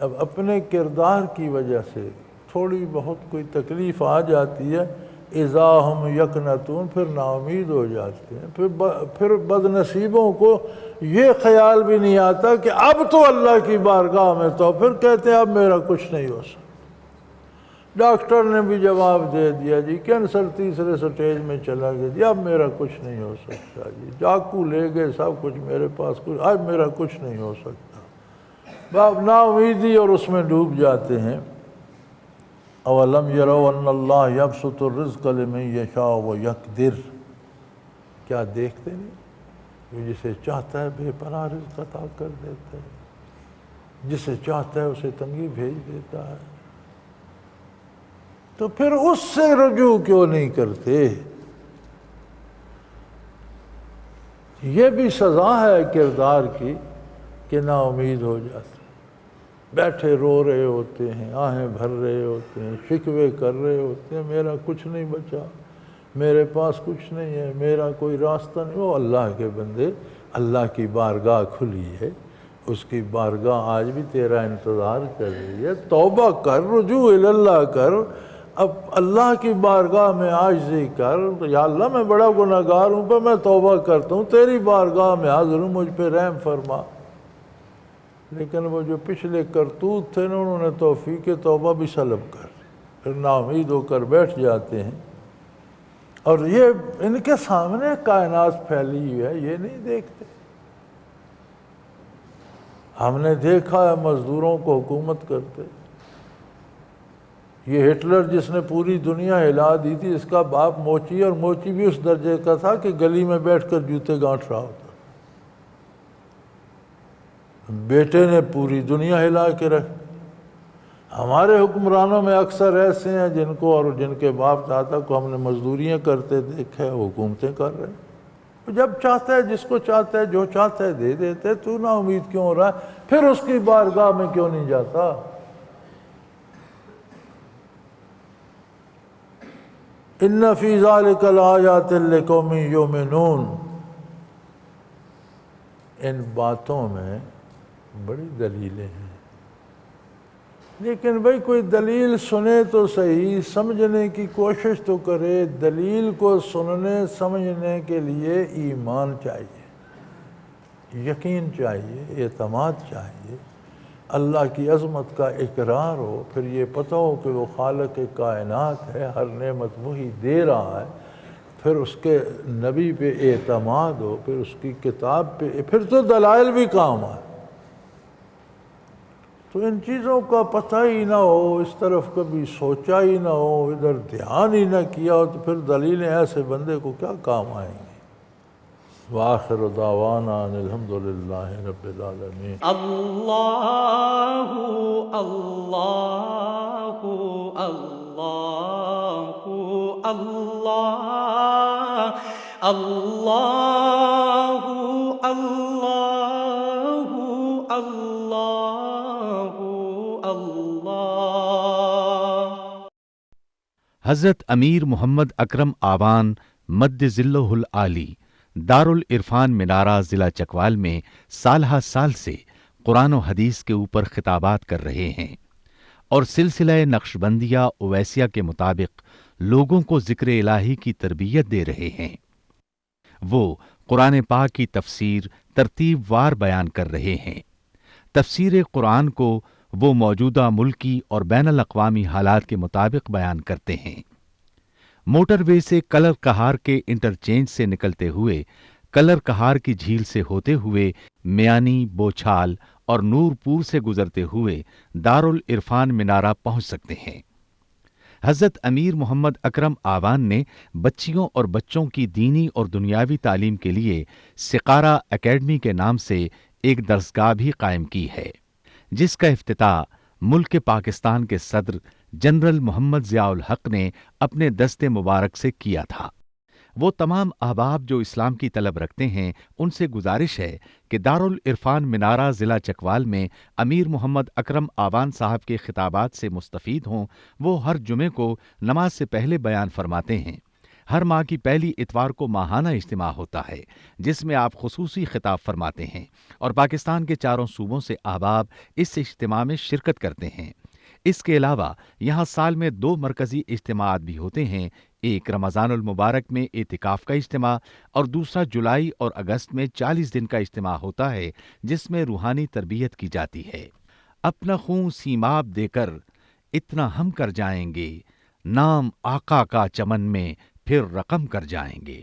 اب اپنے کردار کی وجہ سے تھوڑی بہت کوئی تکلیف آ جاتی ہے، اذا ہم یقنطون، پھر نا امید ہو جاتے ہیں، پھر بد نصیبوں کو یہ خیال بھی نہیں آتا کہ اب تو اللہ کی بارگاہ میں، تو پھر کہتے ہیں اب میرا کچھ نہیں ہو سکتا۔ ڈاکٹر نے بھی جواب دے دیا جی، کینسر تیسرے سٹیج میں چلا گیا جی، اب میرا کچھ نہیں ہو سکتا جی، چاقو لے گئے سب کچھ میرے پاس، کچھ اب میرا کچھ نہیں ہو سکتا، باب نا امیدی اور اس میں ڈوب جاتے ہیں۔ اولم یروا ان اللہ یبسط الرزق لمن یشاء ویقدر، کیا دیکھتے نہیں وہ جسے چاہتا ہے بے پناہ رزق عطا کر دیتا ہے، جسے چاہتا ہے اسے تنگی بھیج دیتا ہے، تو پھر اس سے رجوع کیوں نہیں کرتے؟ یہ بھی سزا ہے کردار کی کہ نا امید ہو جاتے، بیٹھے رو رہے ہوتے ہیں، آہیں بھر رہے ہوتے ہیں، شکوے کر رہے ہوتے ہیں، میرا کچھ نہیں بچا، میرے پاس کچھ نہیں ہے، میرا کوئی راستہ نہیں۔ وہ اللہ کے بندے، اللہ کی بارگاہ کھلی ہے، اس کی بارگاہ آج بھی تیرا انتظار کر رہی ہے، توبہ کر، رجوع اللہ کر، اب اللہ کی بارگاہ میں عاجزی کر، یا اللہ میں بڑا گناہگار ہوں پر میں توبہ کرتا ہوں، تیری بارگاہ میں حاضر ہوں، مجھ پہ رحم فرما۔ لیکن وہ جو پچھلے کرتوت تھے نا، انہوں نے توفیق توبہ بھی سلب کر لی، پھر نا امید ہو کر بیٹھ جاتے ہیں، اور یہ ان کے سامنے کائنات پھیلی ہوئی ہے، یہ نہیں دیکھتے۔ ہم نے دیکھا ہے مزدوروں کو حکومت کرتے، یہ ہٹلر جس نے پوری دنیا ہلا دی تھی، اس کا باپ موچی، اور موچی بھی اس درجے کا تھا کہ گلی میں بیٹھ کر جوتے گانٹ رہا ہوتا، بیٹے نے پوری دنیا ہلا کے رکھ۔ ہمارے حکمرانوں میں اکثر ایسے ہیں جن کو اور جن کے باپ دادا کو ہم نے مزدوریاں کرتے دیکھے، حکومتیں کر رہے ہیں۔ جب چاہتا ہے، جس کو چاہتا ہے، جو چاہتا ہے دے دیتے، تو نا امید کیوں ہو رہا ہے؟ پھر اس کی بارگاہ میں کیوں نہیں جاتا؟ ان فی ذلک لآیات لقوم یؤمنون، ان باتوں میں بڑی دلیلیں ہیں، لیکن بھئی کوئی دلیل سنے تو صحیح، سمجھنے کی کوشش تو کرے۔ دلیل کو سننے سمجھنے کے لیے ایمان چاہیے، یقین چاہیے، اعتماد چاہیے، اللہ کی عظمت کا اقرار ہو، پھر یہ پتہ ہو کہ وہ خالق کائنات ہے، ہر نعمت وہی دے رہا ہے، پھر اس کے نبی پہ اعتماد ہو، پھر اس کی کتاب پہ، پھر تو دلائل بھی کام آئے۔ تو ان چیزوں کا پتہ ہی نہ ہو، اس طرف کبھی سوچا ہی نہ ہو، ادھر دھیان ہی نہ کیا ہو، تو پھر دلیلیں ایسے بندے کو کیا کام آئیں گی؟ وآخر دعوانا ان الحمد للہ رب العالمین۔ اللہ اللہ اللہ اللہ اللہ اللہ اللہ اللہ۔ حضرت امیر محمد اکرم آوان مد ظلہ العالی دارالعرفان منارہ ضلع چکوال میں سالہ سال سے قرآن و حدیث کے اوپر خطابات کر رہے ہیں اور سلسلہ نقشبندیہ اویسیہ کے مطابق لوگوں کو ذکر الہی کی تربیت دے رہے ہیں۔ وہ قرآن پاک کی تفسیر ترتیب وار بیان کر رہے ہیں۔ تفسیر قرآن کو وہ موجودہ ملکی اور بین الاقوامی حالات کے مطابق بیان کرتے ہیں۔ موٹر وے سے کلر کہار کے انٹرچینج سے نکلتے ہوئے کلر کہار کی جھیل سے ہوتے ہوئے میانی، بوچھال اور نور پور سے گزرتے ہوئے دارالعرفان منارہ پہنچ سکتے ہیں۔ حضرت امیر محمد اکرم آوان نے بچیوں اور بچوں کی دینی اور دنیاوی تعلیم کے لیے سقارہ اکیڈمی کے نام سے ایک درسگاہ بھی قائم کی ہے، جس کا افتتاح ملک پاکستان کے صدر جنرل محمد ضیاء الحق نے اپنے دست مبارک سے کیا تھا۔ وہ تمام احباب جو اسلام کی طلب رکھتے ہیں ان سے گزارش ہے کہ دارالعرفان منارہ ضلع چکوال میں امیر محمد اکرم آوان صاحب کے خطابات سے مستفید ہوں۔ وہ ہر جمعے کو نماز سے پہلے بیان فرماتے ہیں۔ ہر ماہ کی پہلی اتوار کو ماہانہ اجتماع ہوتا ہے جس میں آپ خصوصی خطاب فرماتے ہیں اور پاکستان کے چاروں صوبوں سے احباب اس اجتماع میں شرکت کرتے ہیں۔ اس کے علاوہ یہاں سال میں 2 مرکزی اجتماعات بھی ہوتے ہیں، ایک رمضان المبارک میں اعتکاف کا اجتماع اور دوسرا جولائی اور اگست میں 40 دن کا اجتماع ہوتا ہے جس میں روحانی تربیت کی جاتی ہے۔ اپنا خون سیماب دے کر اتنا ہم کر جائیں گے، نام آقا کا چمن میں پھر رقم کر جائیں گے۔